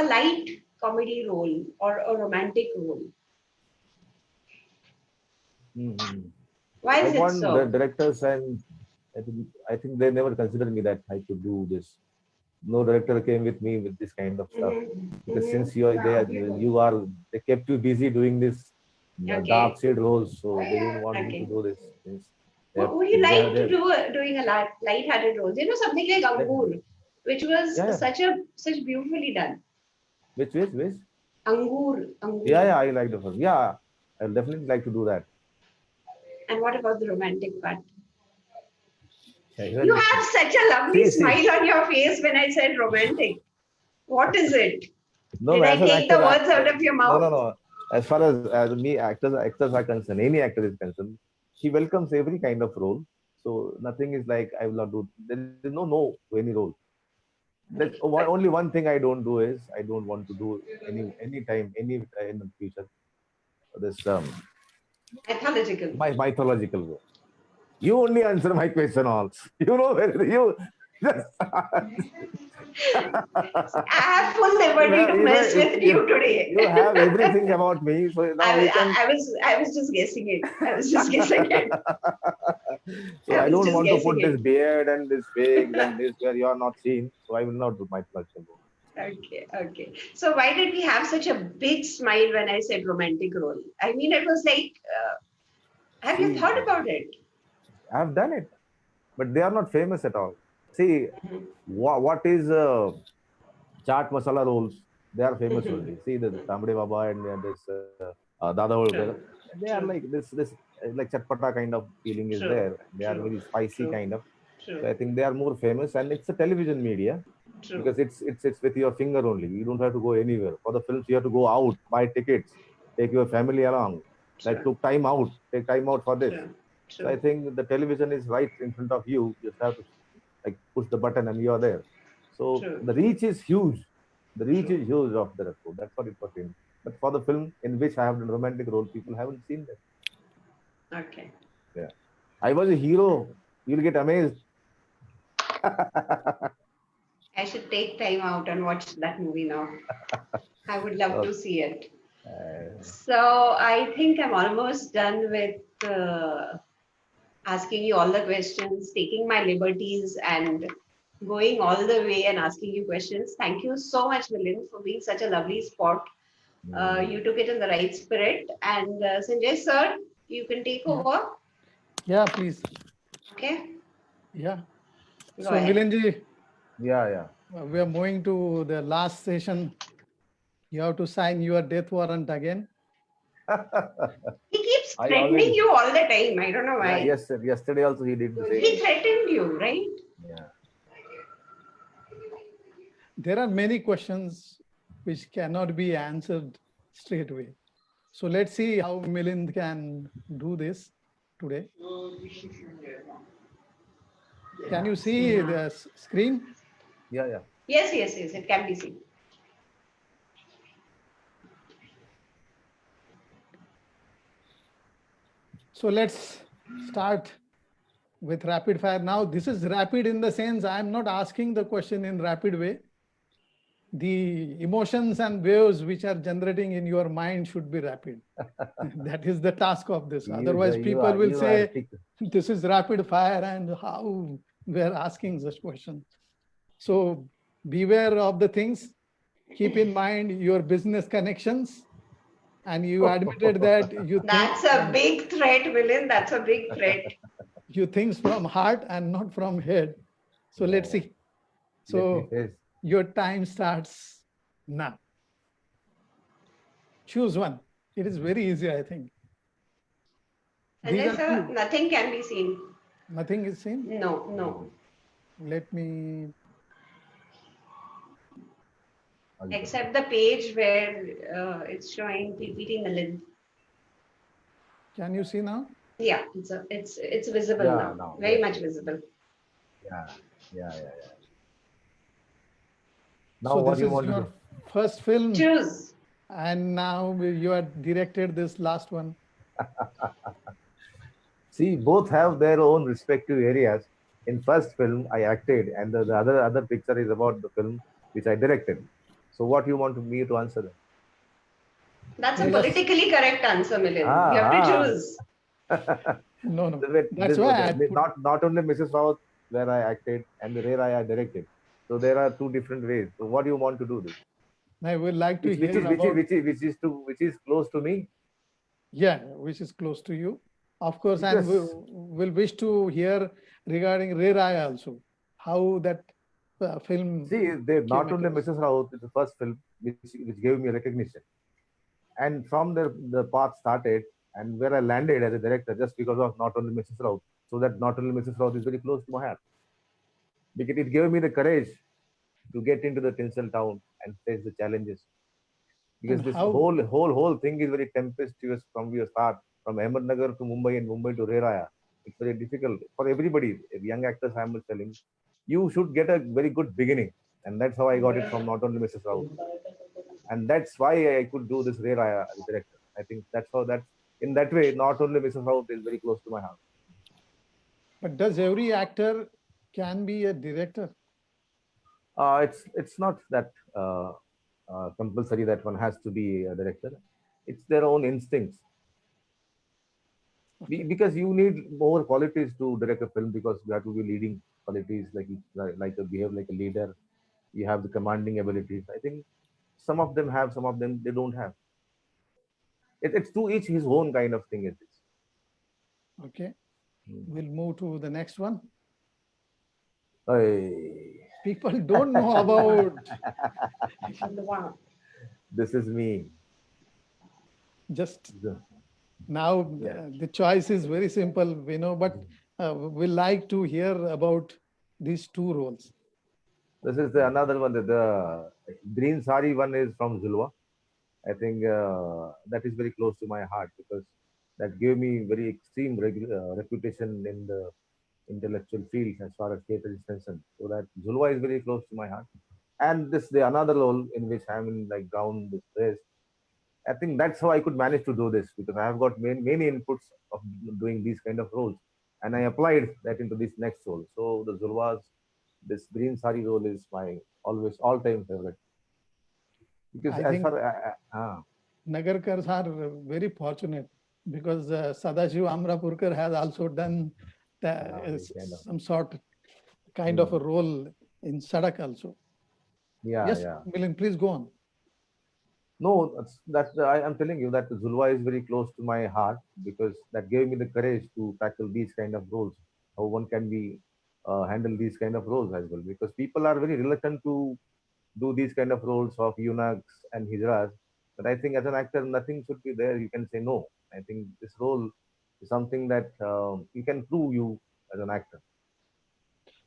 light comedy role or a romantic role. Mhm. Why I is it want the so? directors and I think they never considered me that I could do this. No director came with me with this kind of stuff. Because since you are there, they kept you busy doing this Okay. dark shade roles, so they didn't want me Okay. to do this. Since Would you like to doing a light-hearted role? Something like Angur, which was Yeah. such beautifully done. Which? Angur. Yeah, I like the first. Yeah, I'll definitely like to do that. And what about the romantic part? Yeah, You have such a lovely See. smile on your face when I said romantic. What is it? No, Did I as an take the actor, words out of your mouth? No. As far as me, actors are concerned, any actor is concerned, he welcomes every kind of role. So nothing is like I will not do. There is no to any role. That's only one thing I don't do is I don't want to do any time in the future this Mythological. my mythological role. You only answer my question also. You know where you just I have full liberty to mess with you today. you have everything about me. So now you can. I was just guessing it. I was just guessing it. So I don't want to put this beard and this wigs and this where you are not seen. So I will not do mythological role. Okay. So why did we have such a big smile when I said romantic role? I mean, it was like, have you thought about it? I have done it, but they are not famous at all. See, what is chaat masala rolls? They are famous only. See the Tamde Baba and this Dada Holkar. They are like this like chatpata kind of feeling is there. They are very spicy kind of. So I think they are more famous, and it's a television media because it's with your finger only. You don't have to go anywhere. For the films, you have to go out, buy tickets, take your family along. Like take time out for this. So I think the television is right in front of you. You just have to like push the button and you are there. So the reach is huge. The reach is huge of the record. That's what it was in. But for the film in which I have done romantic role, people haven't seen that. Okay. Yeah. I was a hero. You'll get amazed. I should take time out and watch that movie now. I would love to see it. So I think I'm almost done with asking you all the questions, taking my liberties and going all the way and asking you questions. Thank you so much, Milind, for being such a lovely sport. You took it in the right spirit. And Sanjay sir, you can take over. Yeah, please. Okay. Yeah. Go So ahead. Milindji, Yeah. we are moving to the last session. You have to sign your death warrant again. He keeps I threatening already, you all the time. I don't know yeah, why. yes, sir. Yesterday also he did the same He thing. threatened you, right? Yeah. There are many questions which cannot be answered straight away. So let's see how Milind can do this today. Can you see the screen? Yeah, yeah. Yes, yes, yes. It can be seen. So let's start with rapid fire. Now, this is rapid in the sense I'm not asking the question in rapid way. The emotions and waves which are generating in your mind should be rapid. That is the task of this. Otherwise, people will say, this is rapid fire and how we are asking such questions. So beware of the things. Keep in mind your business connections. And you admitted that you think That's a big threat, Milind. That's a big threat. you think from heart and not from head. So let's see. So your time starts now. Choose one. It is very easy, I think. These Sanjay are sir, two. nothing can be seen. Nothing is seen. No, no. Let me. Except the page where it's showing PPT Milind. Can you see now? Yeah, it's visible Yeah, now. Very much visible. Yeah. Now So what this do you is want to your do? first film. Choose. And now you are directed this last one. See, both have their own respective areas. In first film, I acted, and the other picture is about the film which I directed. So, what you want me to answer? That? That's a Tell us. politically correct answer, Milind. You have to choose. No. That's why I put... not only Mrs. South where I acted and where I directed. So there are two different ways. So what do you want to do this? I would like to hear which is close to me. Yeah, which is close to you. Of course, and we'll wish to hear regarding Re Raya also, how that film. See, they not only Mrs. Raut is the first film which gave me recognition, and from there the path started, and where I landed as a director just because of not only Mrs. Raut. So that not only Mrs. Raut is very close to my heart, because it gave me the courage to get into the tinsel town and face the challenges. Because this whole thing is very tempestuous from your start, from Ahmednagar to Mumbai and Mumbai to Re Raya. It's very difficult for everybody. Young actors, I'm telling, you should get a very good beginning, and that's how I got it from not only Mrs. Rao, and that's why I could do this Re Raya as a director. I think that's how that in that way, not only Mrs. Rao is very close to my heart. But does every actor can be a director? It's not that compulsory that one has to be a director. It's their own instincts. Okay. Because you need more qualities to direct a film, because you have to be leading qualities, like behave like a leader. You have the commanding abilities. I think some of them have, some of them they don't have. It's to each his own kind of thing. It is. Okay. We'll move to the next one. People don't know about. This is me. Just now, the choice is very simple, we know, but we like to hear about these two roles. This is another one. The green sari one is from Zulwa. I think that is very close to my heart, because that gave me very extreme reputation in the intellectual field as far as theatre is concerned. So that Zulwa is very close to my heart. And the another role in which I'm in, like gown, this dress. I think that's how I could manage to do this, because I have got many inputs of doing these kind of roles, and I applied that into this next role. So the Zulwa's, this green sari role is my always all-time favorite. Because I think Nagarkars are very fortunate, because Sadashiv Amrapurkar has also done some sort kind of a role in Sadak also. Yes, Milind, please go on. No, I'm telling you that Zulwa is very close to my heart, because that gave me the courage to tackle these kind of roles. How one can be handle these kind of roles as well, because people are very reluctant to do these kind of roles of eunuchs and hijras. But I think as an actor, nothing should be there. You can say no, I think this role is something that you can prove you as an actor.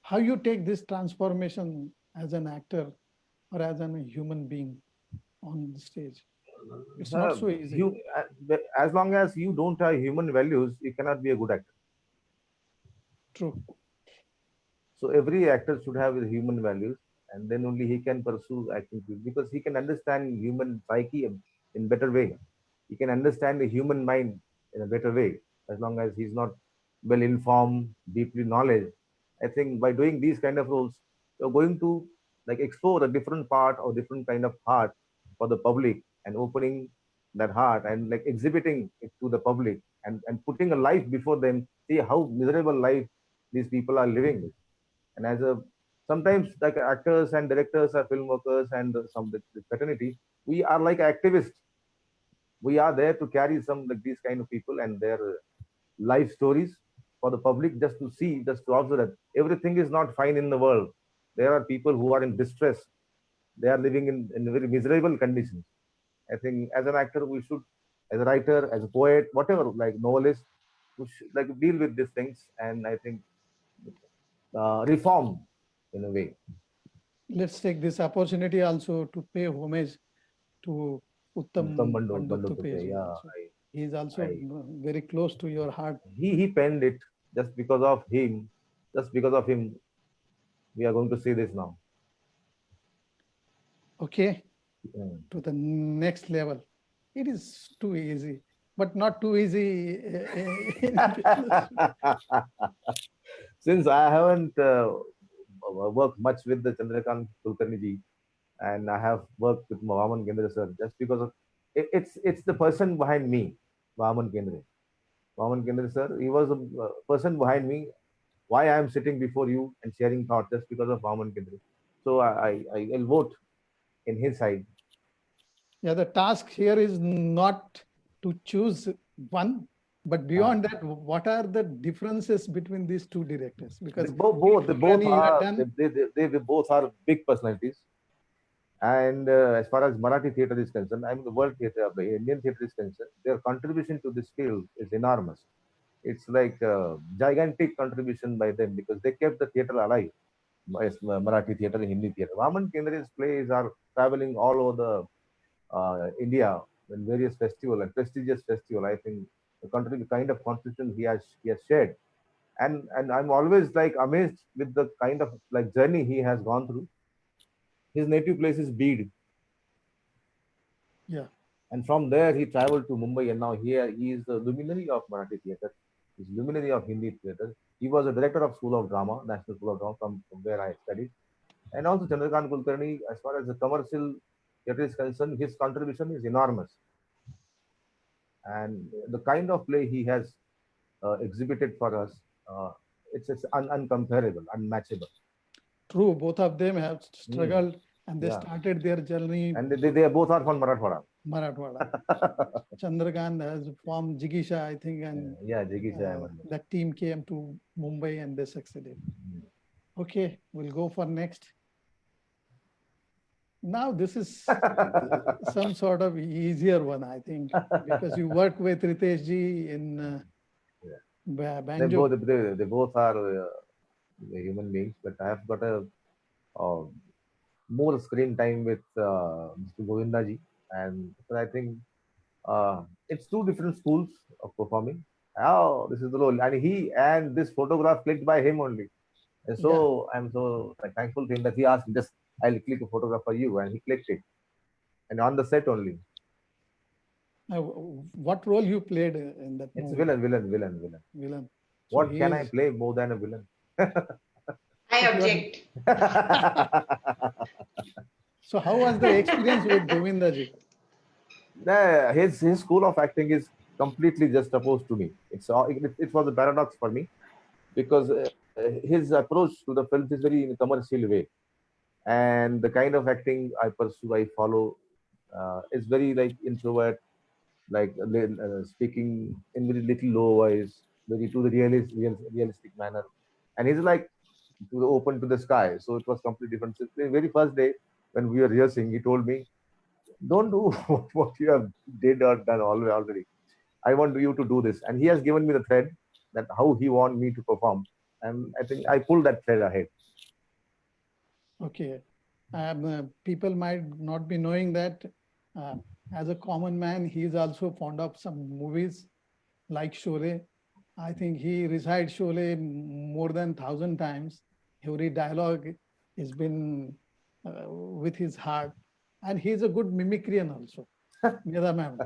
How you take this transformation as an actor or as a human being on the stage? It's not so easy. As long as you don't have human values, you cannot be a good actor. True. So every actor should have his human values, and then only he can pursue acting field, because he can understand human psyche in better way. He can understand the human mind in a better way. As long as he's not well informed, deeply knowledge, I think by doing these kind of roles, you're going to like explore a different part or different kind of heart for the public, and opening that heart and like exhibiting it to the public, and putting a life before them. See how miserable life these people are living with. And as a sometimes like actors and directors are film workers, and some the fraternity, we are like activists. We are there to carry some like these kind of people and their life stories for the public, just to see, just to observe that everything is not fine in the world. There are people who are in distress. They are living in very miserable conditions. I think as an actor, we should, as a writer, as a poet, whatever, like novelist, we should like deal with these things, and I think reform in a way. Let's take this opportunity also to pay homage to Uttam Uttam Bandu Bandu Tupe. Tupe, yeah, He is also I, very close to your heart. he penned it. Just because of him, just because of him, we are going to see this now. Okay, Mm. to the next level. It is too easy, but not too easy. Since I haven't worked much with the Chandrakant Kulkarni ji, and I have worked with Vaman Kendre sir, just because of it's the person behind me, Vaman Kendre. Vaman Kendre sir, he was a person behind me. Why I am sitting before you and sharing thoughts, just because of Vaman Kendre. So I'll vote in his side. Yeah, the task here is not to choose one, but beyond that, what are the differences between these two directors? Because They both Kulkarni you have done- they both are big personalities. And as far as Marathi theatre is concerned, I mean the world theatre, the Indian theatre is concerned, their contribution to this field is enormous. It's like a gigantic contribution by them, because they kept the theatre alive. As Marathi theatre, Hindi theatre. Vaman Kendre's plays are traveling all over the India in various festival and prestigious festival. I think the kind of contribution he has shared, and I'm always like amazed with the kind of like journey he has gone through. His native place is Bid, Yeah, and from there he traveled to Mumbai, and now here he is the luminary of Marathi theatre. He's luminary of Hindi theatre. He was a director of School of Drama, National School of Drama, from where I studied. And also Chandrakant Kulkarni, as far as the commercial theatre is concerned, his contribution is enormous. And the kind of play he has exhibited for us, it's uncomparable, unmatchable. true. Both of them have struggled and they Yeah. started their journey And they both are from Marathwada. Marathwada. Chandrakant has formed Jigisha, I think, and Yeah, Jigisha Ahmed. that team came to Mumbai and they succeeded. Mm. Okay, we'll go for next. Now this is some sort of easier one, I think, because you work with Ritesh ji in Banjo. They both are human beings, but I have got a more screen time with Mr. Govinda ji, and so I think it's two different schools of performing. Oh, this is the role, and this photograph clicked by him only, and so I'm so like, thankful to him that he asked, just I'll click a photograph for you, and he clicked it, and on the set only. What role you played in that It's movie? villain. Villain. What he can I is- play more than a villain? I object. So how was the experience with Govinda ji? His school of acting is completely just opposed to me. It was a paradox for me, because his approach to the films is very in a commercial way, and the kind of acting I pursue, I follow, is very like introvert, like speaking in very little low voice, very to the realistic manner, and he's like to the open to the sky. So it was completely different. So the very first day when we were rehearsing, he told me, "Don't do what you have did or done already. I want you to do this. And he has given me the thread that how he want me to perform. And I think I pulled that thread ahead. Okay. People might not be knowing that uh, as a common man, he is also fond of some movies like Sholay. I think he recites Sholay more than 1,000 times. Every dialogue has been with his heart. And he is a good mimicry also. Nida ma'am.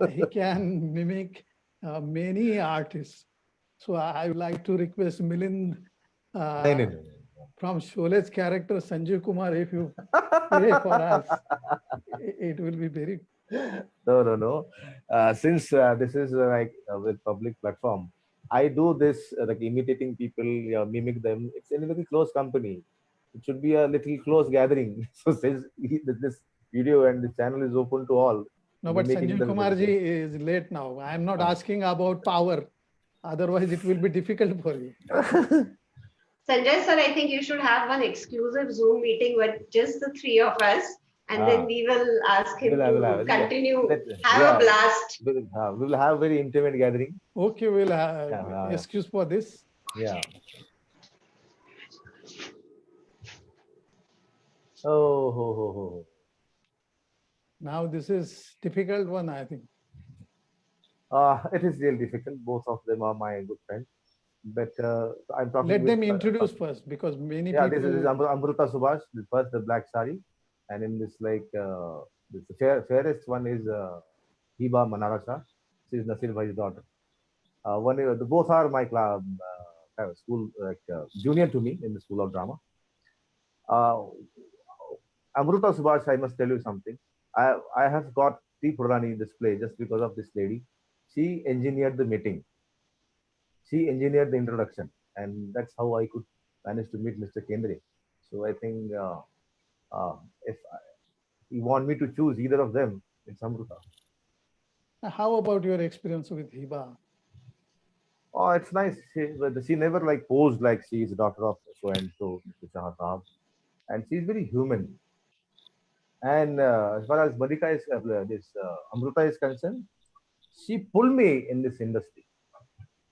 He can mimic many artists. So I would like to request Milind No, no, no, from Shole's character Sanjay Kumar, if you play for us, it will be very. no. Since this is with public platform, I do this like imitating people, mimic them. It's in a very close company. It should be a little close gathering. So since this video and the channel is open to all, No, but mimicking Sanjay them Kumar is ji okay. is late now. I am not asking about power. Otherwise, it will be difficult for you. Sanjay sir, I think you should have one exclusive Zoom meeting with just the three of us, and then we will ask him to continue, have a blast. We will have very intimate gathering. Okay, we'll have excuse for this. Yeah. Oh, ho, ho, ho. Now this is difficult one, I think. It is really difficult. Both of them are my good friends. But I'm talking. Let them introduce first, because many yeah, people. this is Amruta Subhash, the first, the black sari, and in this this fairest one is Hiba Manara Shah. She is Nasir Bhai's daughter. Both are my school junior to me in the School of Drama. Amruta Subhash, I must tell you something. I have got T. Purani display just because of this lady. She engineered the meeting. She engineered the introduction, and that's how I could manage to meet Mr. Kendre. So I think if you want me to choose either of them, it's Amruta. How about your experience with Hiba? Oh, it's nice. She never like posed like she is a daughter of so and so, Mr. Shah Sahab, and she's very human. And as far as Madhika is Amruta is concerned, she pulled me in this industry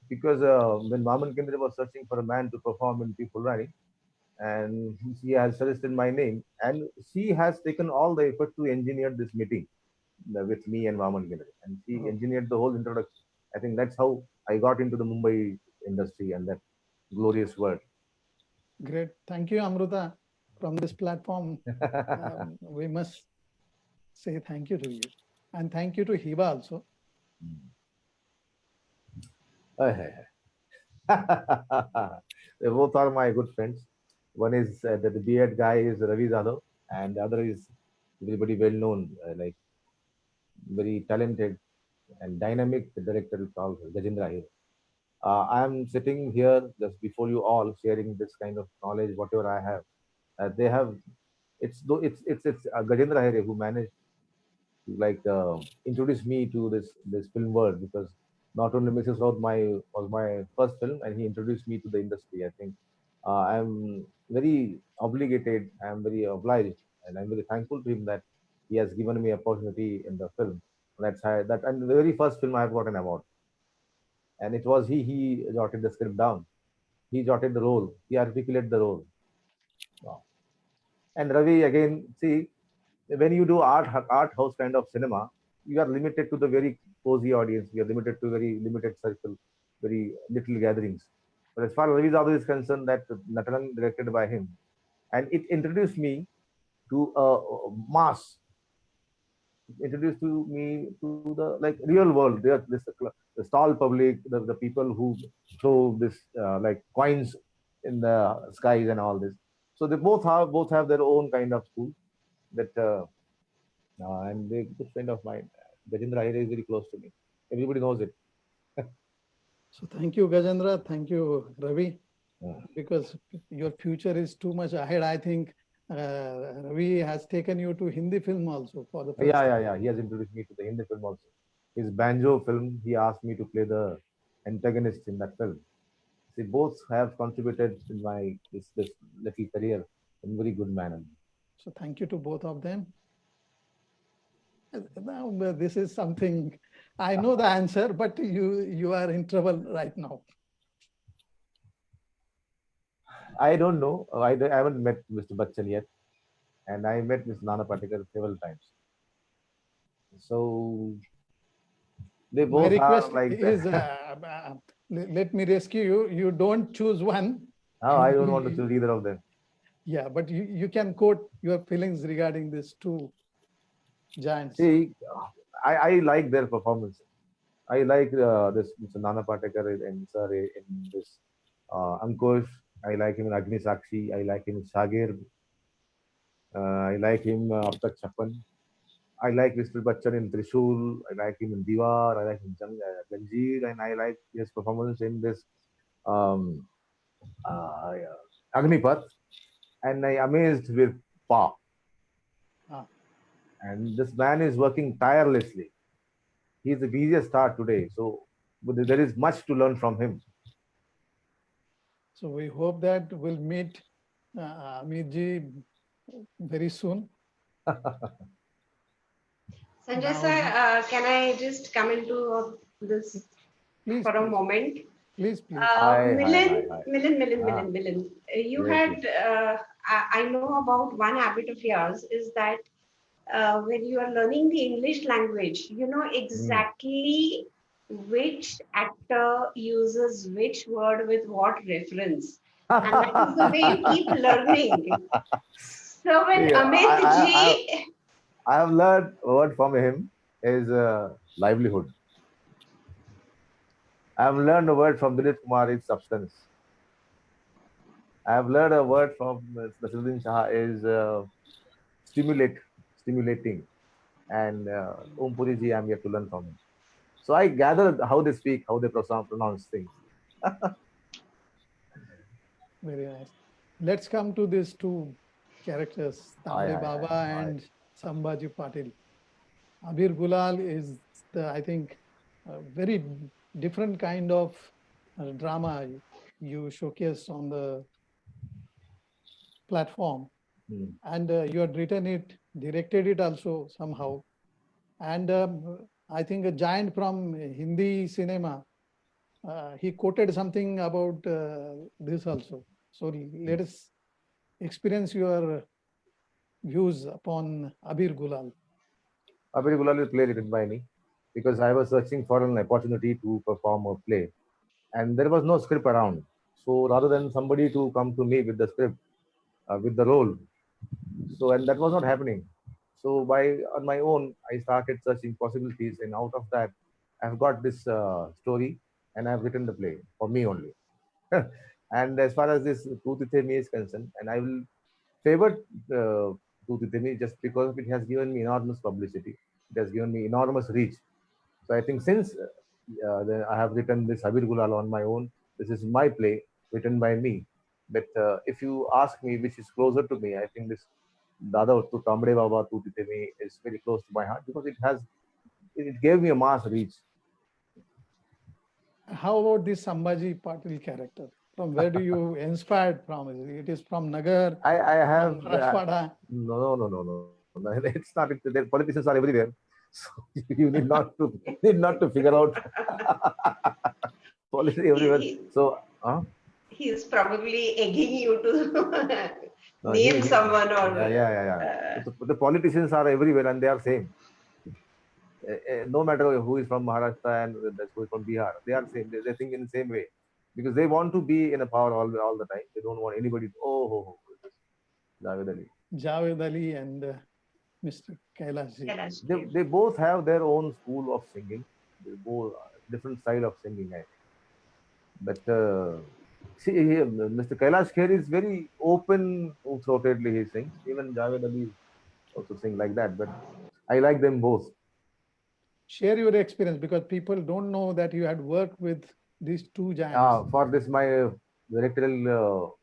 because when Maman Kendra was searching for a man to perform in P. Pulrani, and she has suggested my name, and she has taken all the effort to engineer this meeting with me and Maman Kendra, and she engineered the whole introduction. I think that's how I got into the Mumbai industry and that glorious world. Great. Thank you, Amruta. From this platform, we must say thank you to you. And thank you to Hiba also. They both are my good friends. One is the beard guy is Ravi Zadav, and the other is everybody well known, like very talented and dynamic director called Gajendra Ahir. I am sitting here just before you all, sharing this kind of knowledge, whatever I have. They have it's Gajendra Ahir who managed to introduce me to this film world, because not only Mrs. Raut was my first film, and he introduced me to the industry. I think I'm very obligated, I'm very obliged, and I'm very thankful to him that he has given me opportunity in the film. That's how that, and the very first film I have got an award, and it was he jotted the script down, he jotted the role, he articulated the role. Wow. And Ravi again, see, when you do art house kind of cinema, you are limited to the very cozy audience. You are limited to very limited circle, very little gatherings. But as far as Ravi Zadu is concerned, that Natalan directed by him, and it introduced me to a mass. Introduced to me to the real world. The stall public, the people who throw this coins in the skies and all this. So they both have their own kind of school. That and they good friend of mine, Gajendra Ahir, is very close to me. Everybody knows it. So thank you, Gajendra. Thank you, Ravi. Yeah. Because your future is too much ahead. I think Ravi has taken you to Hindi film also for the first time. Yeah. He has introduced me to the Hindi film also. His Banjo film, he asked me to play the antagonist in that film. See, both have contributed in my this little career in a very good manner. So thank you to both of them. Now, this is something I know the answer, but you are in trouble right now. I don't know. I haven't met Mr. Bachchan yet, and I met Mr. Nana Patekar several times. So they My both are request like that. is, let me rescue you. You don't choose one. No, I don't want to choose either of them. Yeah, but you can quote your feelings regarding these two giants. See, I like their performance. I like this Mr. Nana Patekar and Sir in this Ankush. I like him in Agni Sakshi. I like him in Shagir. I like him Ab Tak Chappan. I like Mr. Bachchan in Trishul. I like him in Diwar. I like him in Janjeer, and I like his performance in this um, yeah, Agnipath. And I amazed with Pa. Ah, And this man is working tirelessly. He is the busiest star today, so there is much to learn from him. so we hope that we'll meet Amit ji very soon. Sanjay Now, sir, can I just come into this please, for a please, moment? please. Hi, hi, Milan, hi, hi. Ah, Milan. You yes, had, yes. I know about one habit of yours is that when you are learning the English language, you know Hmm. exactly which actor uses which word with what reference. And that is the way you keep learning. So when See, Amit ji, I have learned a word from him is livelihood. I have learned a word from Dilip Kumar is substance. I have learned a word from Nasiruddin Shah is stimulating. And Puri ji, I'm yet to learn from him. So I gathered how they speak, how they pronounce things. Very nice. Let's come to these two characters, Aye, Tamde aye, Baba aye, aye. and Sambhaji Patil. Abir Gulal is I think, a very different kind of drama you showcased on the platform. Hmm. And you had written it, directed it also somehow. And I think a giant from Hindi cinema, he quoted something about this also. So let us experience your views upon Abir Gulal. Abhi Gulal is play written by me because I was searching for an opportunity to perform a play and there was no script around. So rather than somebody to come to me with the script, with the role, so and that was not happening. So by on my own, I started searching possibilities, and out of that, I've got this story, and I've written the play for me only. And as far as this Tutithemi is concerned, and I will favor Tutithemi just because it has given me enormous publicity. It has given me enormous reach. So I think since I have written this Habir Gulal on my own, this is my play written by me. But if you ask me which is closer to me, I think this Dada to Tamde Baba to Titemi is very close to my heart because it gave me a mass reach. How about this Sambhaji Patil character? From where do you inspired from? It is from Nagar, I from have Marathwada. no. It's not. The politicians are everywhere, so you need not to figure out policy he, everywhere. he, So, he is probably egging you to no, name someone or yeah. The politicians are everywhere and they are same. No matter who is from Maharashtra and who is from Bihar, they are same. They think in the same way because they want to be in a power all the time. They don't want anybody to, this Javed Ali. Javed Ali and Mr. Kailash ji. Kailash They, Kher. they both have their own school of singing. They both different style of singing, I think. But see, Mr. Kailash Kher is very open throatedly he sings. Even Javed Ali also sing like that. But I like them both. Share your experience because people don't know that you had worked with these two giants. For this my directorial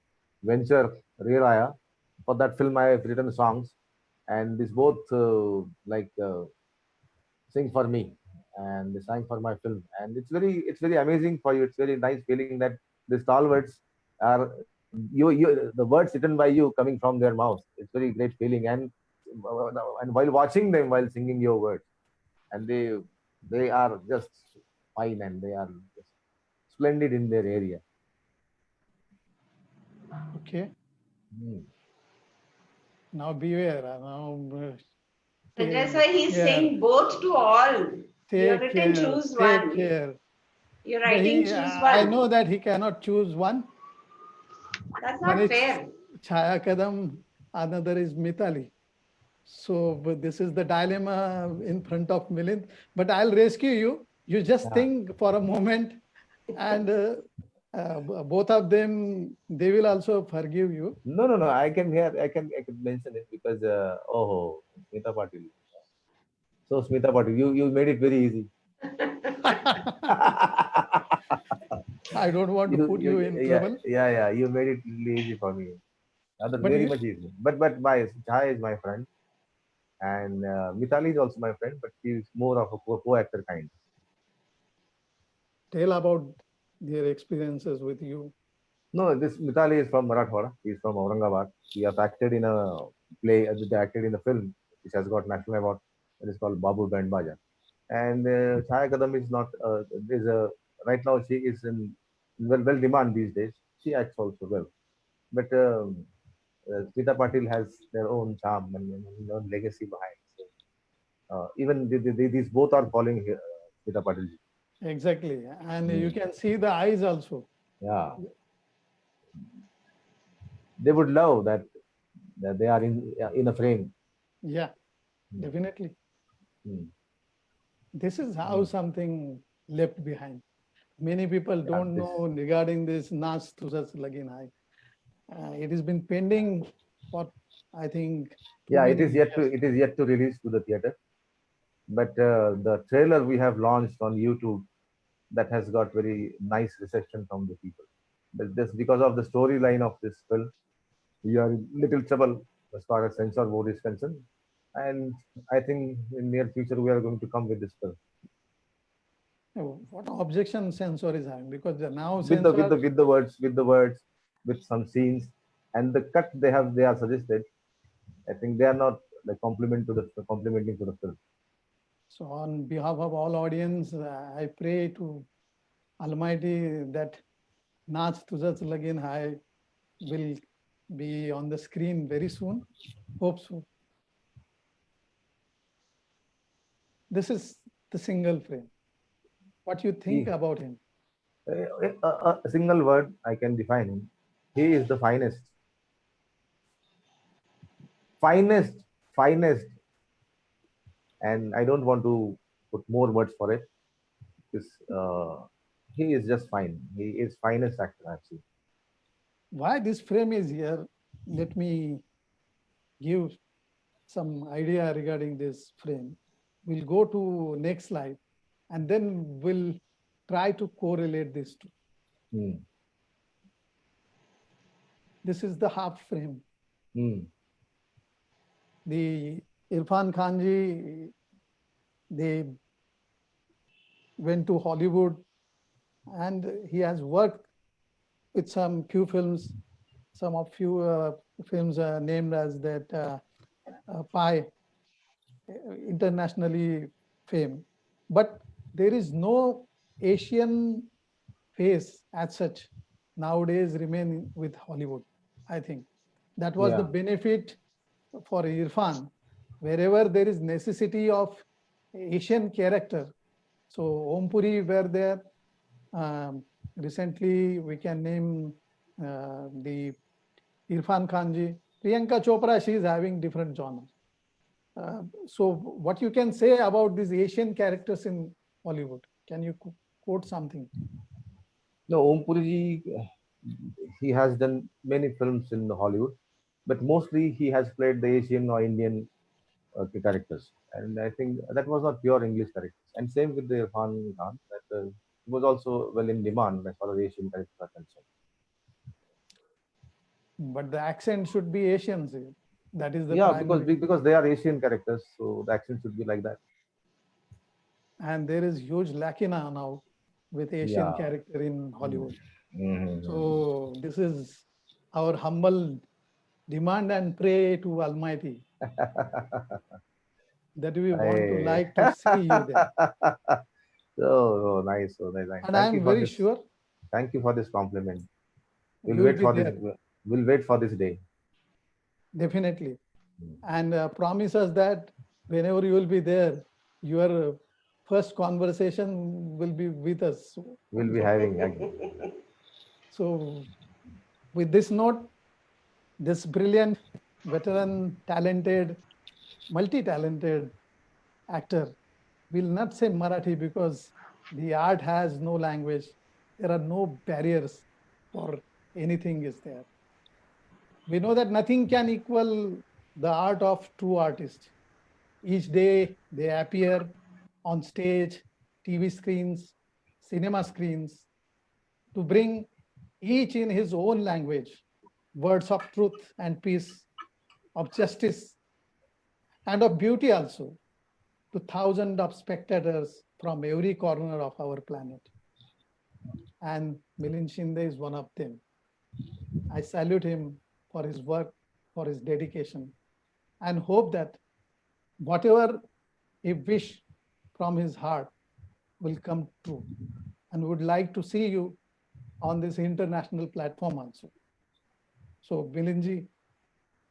venture, Real for that film I have written songs, and this both sing for me, and they sang for my film, and it's very amazing for you. It's very nice feeling that the stalwarts are the words written by you coming from their mouth. It's very great feeling, and while watching them while singing your words, and they They are just fine and they are just splendid in their area. Okay. Hmm. Now beware. Now Sanjay take sir, he's care. saying both to all. You have Take written care. choose Take one. care. You're No, writing choose I one. know that he cannot choose one. That's One not is fair. Chaya Kadam, another is Mitali. So but this is the dilemma in front of Milind. But I'll rescue you. You just Yeah. think for a moment, and both of them, they will also forgive you. No, no, no. I can hear. I can mention it because oh, Smita Patil. So Smita Patil, you made it very easy. I don't want to you, put you, you in yeah, trouble. yeah, yeah. You made it really easy for me. Rather, But very you, much easy. But my Chai is my friend, and Mitali is also my friend, but she's more of a co-actor kind. tell about their experiences with you. No, this Mitali is from Marathwada. He's from Aurangabad. He has acted in a play. They acted in a film which has got national award. It is called Babu Band Baja. And Chaya Kadam is not. Is a right now she is in well demand these days. She acts also well, but Smita Patil has their own charm and own legacy behind. So even these both are following Smita Patil. Exactly. And you Mm. can see the eyes also. Yeah, they would love that they are in a frame. Yeah, Mm. definitely. Mm. This is how Mm. something left behind. Many people Yeah, don't this. know regarding this Nas Tujhas Lagin Hai. It has been pending for, I think, too Yeah, many years. it is yet to release to the theater. But the trailer we have launched on YouTube that has got very nice reception from the people. But this because of the storyline of this film, we are in little trouble as far as censor board is concerned. And I think in near future we are going to come with this film What objection censor is having? Because now with the with censor, the with the words with some scenes and the cut they are suggested. I think they are not like complimenting to the film. so on behalf of all audience, I pray to Almighty that Naach Tujhas Lagin Hai will be on the screen very soon. Hope so. This is the single frame. What you think He, about him? a single word I can define him. He is the finest, finest, and I don't want to put more words for it because he is just fine. He is finest actor I've seen. Why this frame is here? Let me give some idea regarding this frame. We'll go to next slide and then we'll try to correlate these two. Hmm. This is the half frame. Hmm. The Irfan Khanji, they went to Hollywood and he has worked with some few films, some of few films named as that Pi, internationally fame. But there is no Asian face as such nowadays remain with Hollywood. I think that was the Yeah. benefit for Irfan. Wherever there is necessity of Asian character, so Om Puri were there. Recently, we can name the Irfan Khanji. Priyanka Chopra, she is having different genre. So what you can say about these Asian characters in Hollywood? Can you quote something? No, Om Puri ji, he has done many films in Hollywood, but mostly he has played the Asian or Indian characters, and I think that was not pure English characters. And same with the Irfan Khan, that he was also well in demand as far as Asian characters are concerned. But the accent should be Asian. See. That is the Yeah, primary. because they are Asian characters, so the accent should be like that. And there is huge lacuna now with Asian Yeah. character in Mm. Hollywood. Mhm. So this is our humble demand and pray to Almighty. that we want to like to see you there. So nice, so nice. And I am very sure Thank you for this compliment. you We'll will wait be for there, this. We'll wait for this day. definitely. Mm. And promise us that whenever you will be there, your first conversation will be with us. We'll be having again. So, with this note, this brilliant, veteran, talented, multi-talented actor will not say Marathi because the art has no language. There are no barriers for anything is there. We know that nothing can equal the art of true artist. Each day they appear on stage, TV screens, cinema screens to bring each in his own language, words of truth and peace, of justice and of beauty also, to thousands of spectators from every corner of our planet. And Milind Shinde is one of them. I salute him for his work, for his dedication, and hope that whatever he wish from his heart will come true, and would like to see you on this international platform also. So Milindji,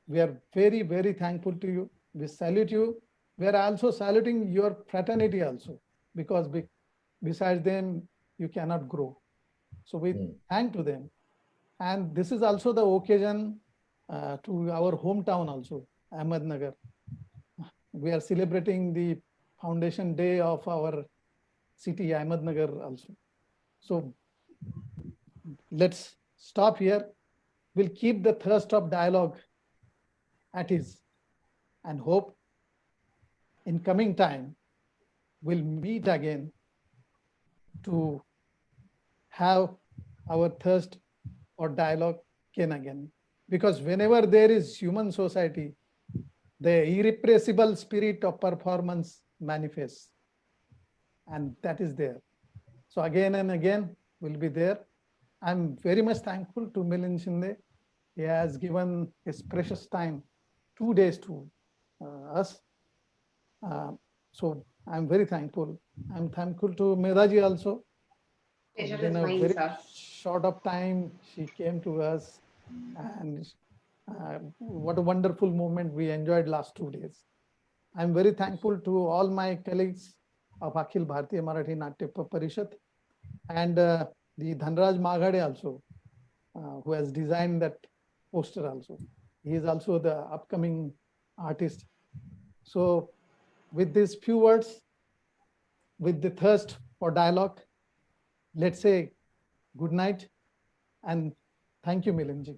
we are very, very thankful to you. We salute you. We are also saluting your fraternity also, because besides them, you cannot grow. So we thank to them. And this is also the occasion to our hometown also, Ahmednagar. We are celebrating the foundation day of our city, Ahmednagar also. So let's stop here. We'll keep the thirst of dialogue at ease and hope in coming time we'll meet again to have our thirst or dialogue again. Because whenever there is human society, the irrepressible spirit of performance manifests, and that is there. So again and again we'll be there. I'm very much thankful to Milind Shinde. He has given his precious time, 2 days to us. So I'm very thankful. I'm thankful to Medhaji also. Pleasure In is a mine, very sir. short of time, she came to us, and what a wonderful moment we enjoyed last 2 days. I'm very thankful to all my colleagues of Akhil Bharatiya Marathi Natya Parishad and the Dhanraj Maghade also, who has designed that poster also. He is also the upcoming artist. So with these few words, with the thirst for dialogue, let's say good night and thank you, Milindji.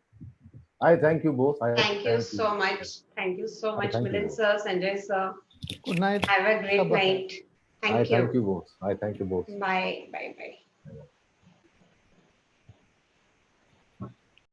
I thank you both. Thank you so much. Thank you so much, thank you Milind both. sir, Sanjay sir. Good night. Have a great Shabbat. night. I Thank thank you. you both. I thank you both. Bye. Bye. Bye.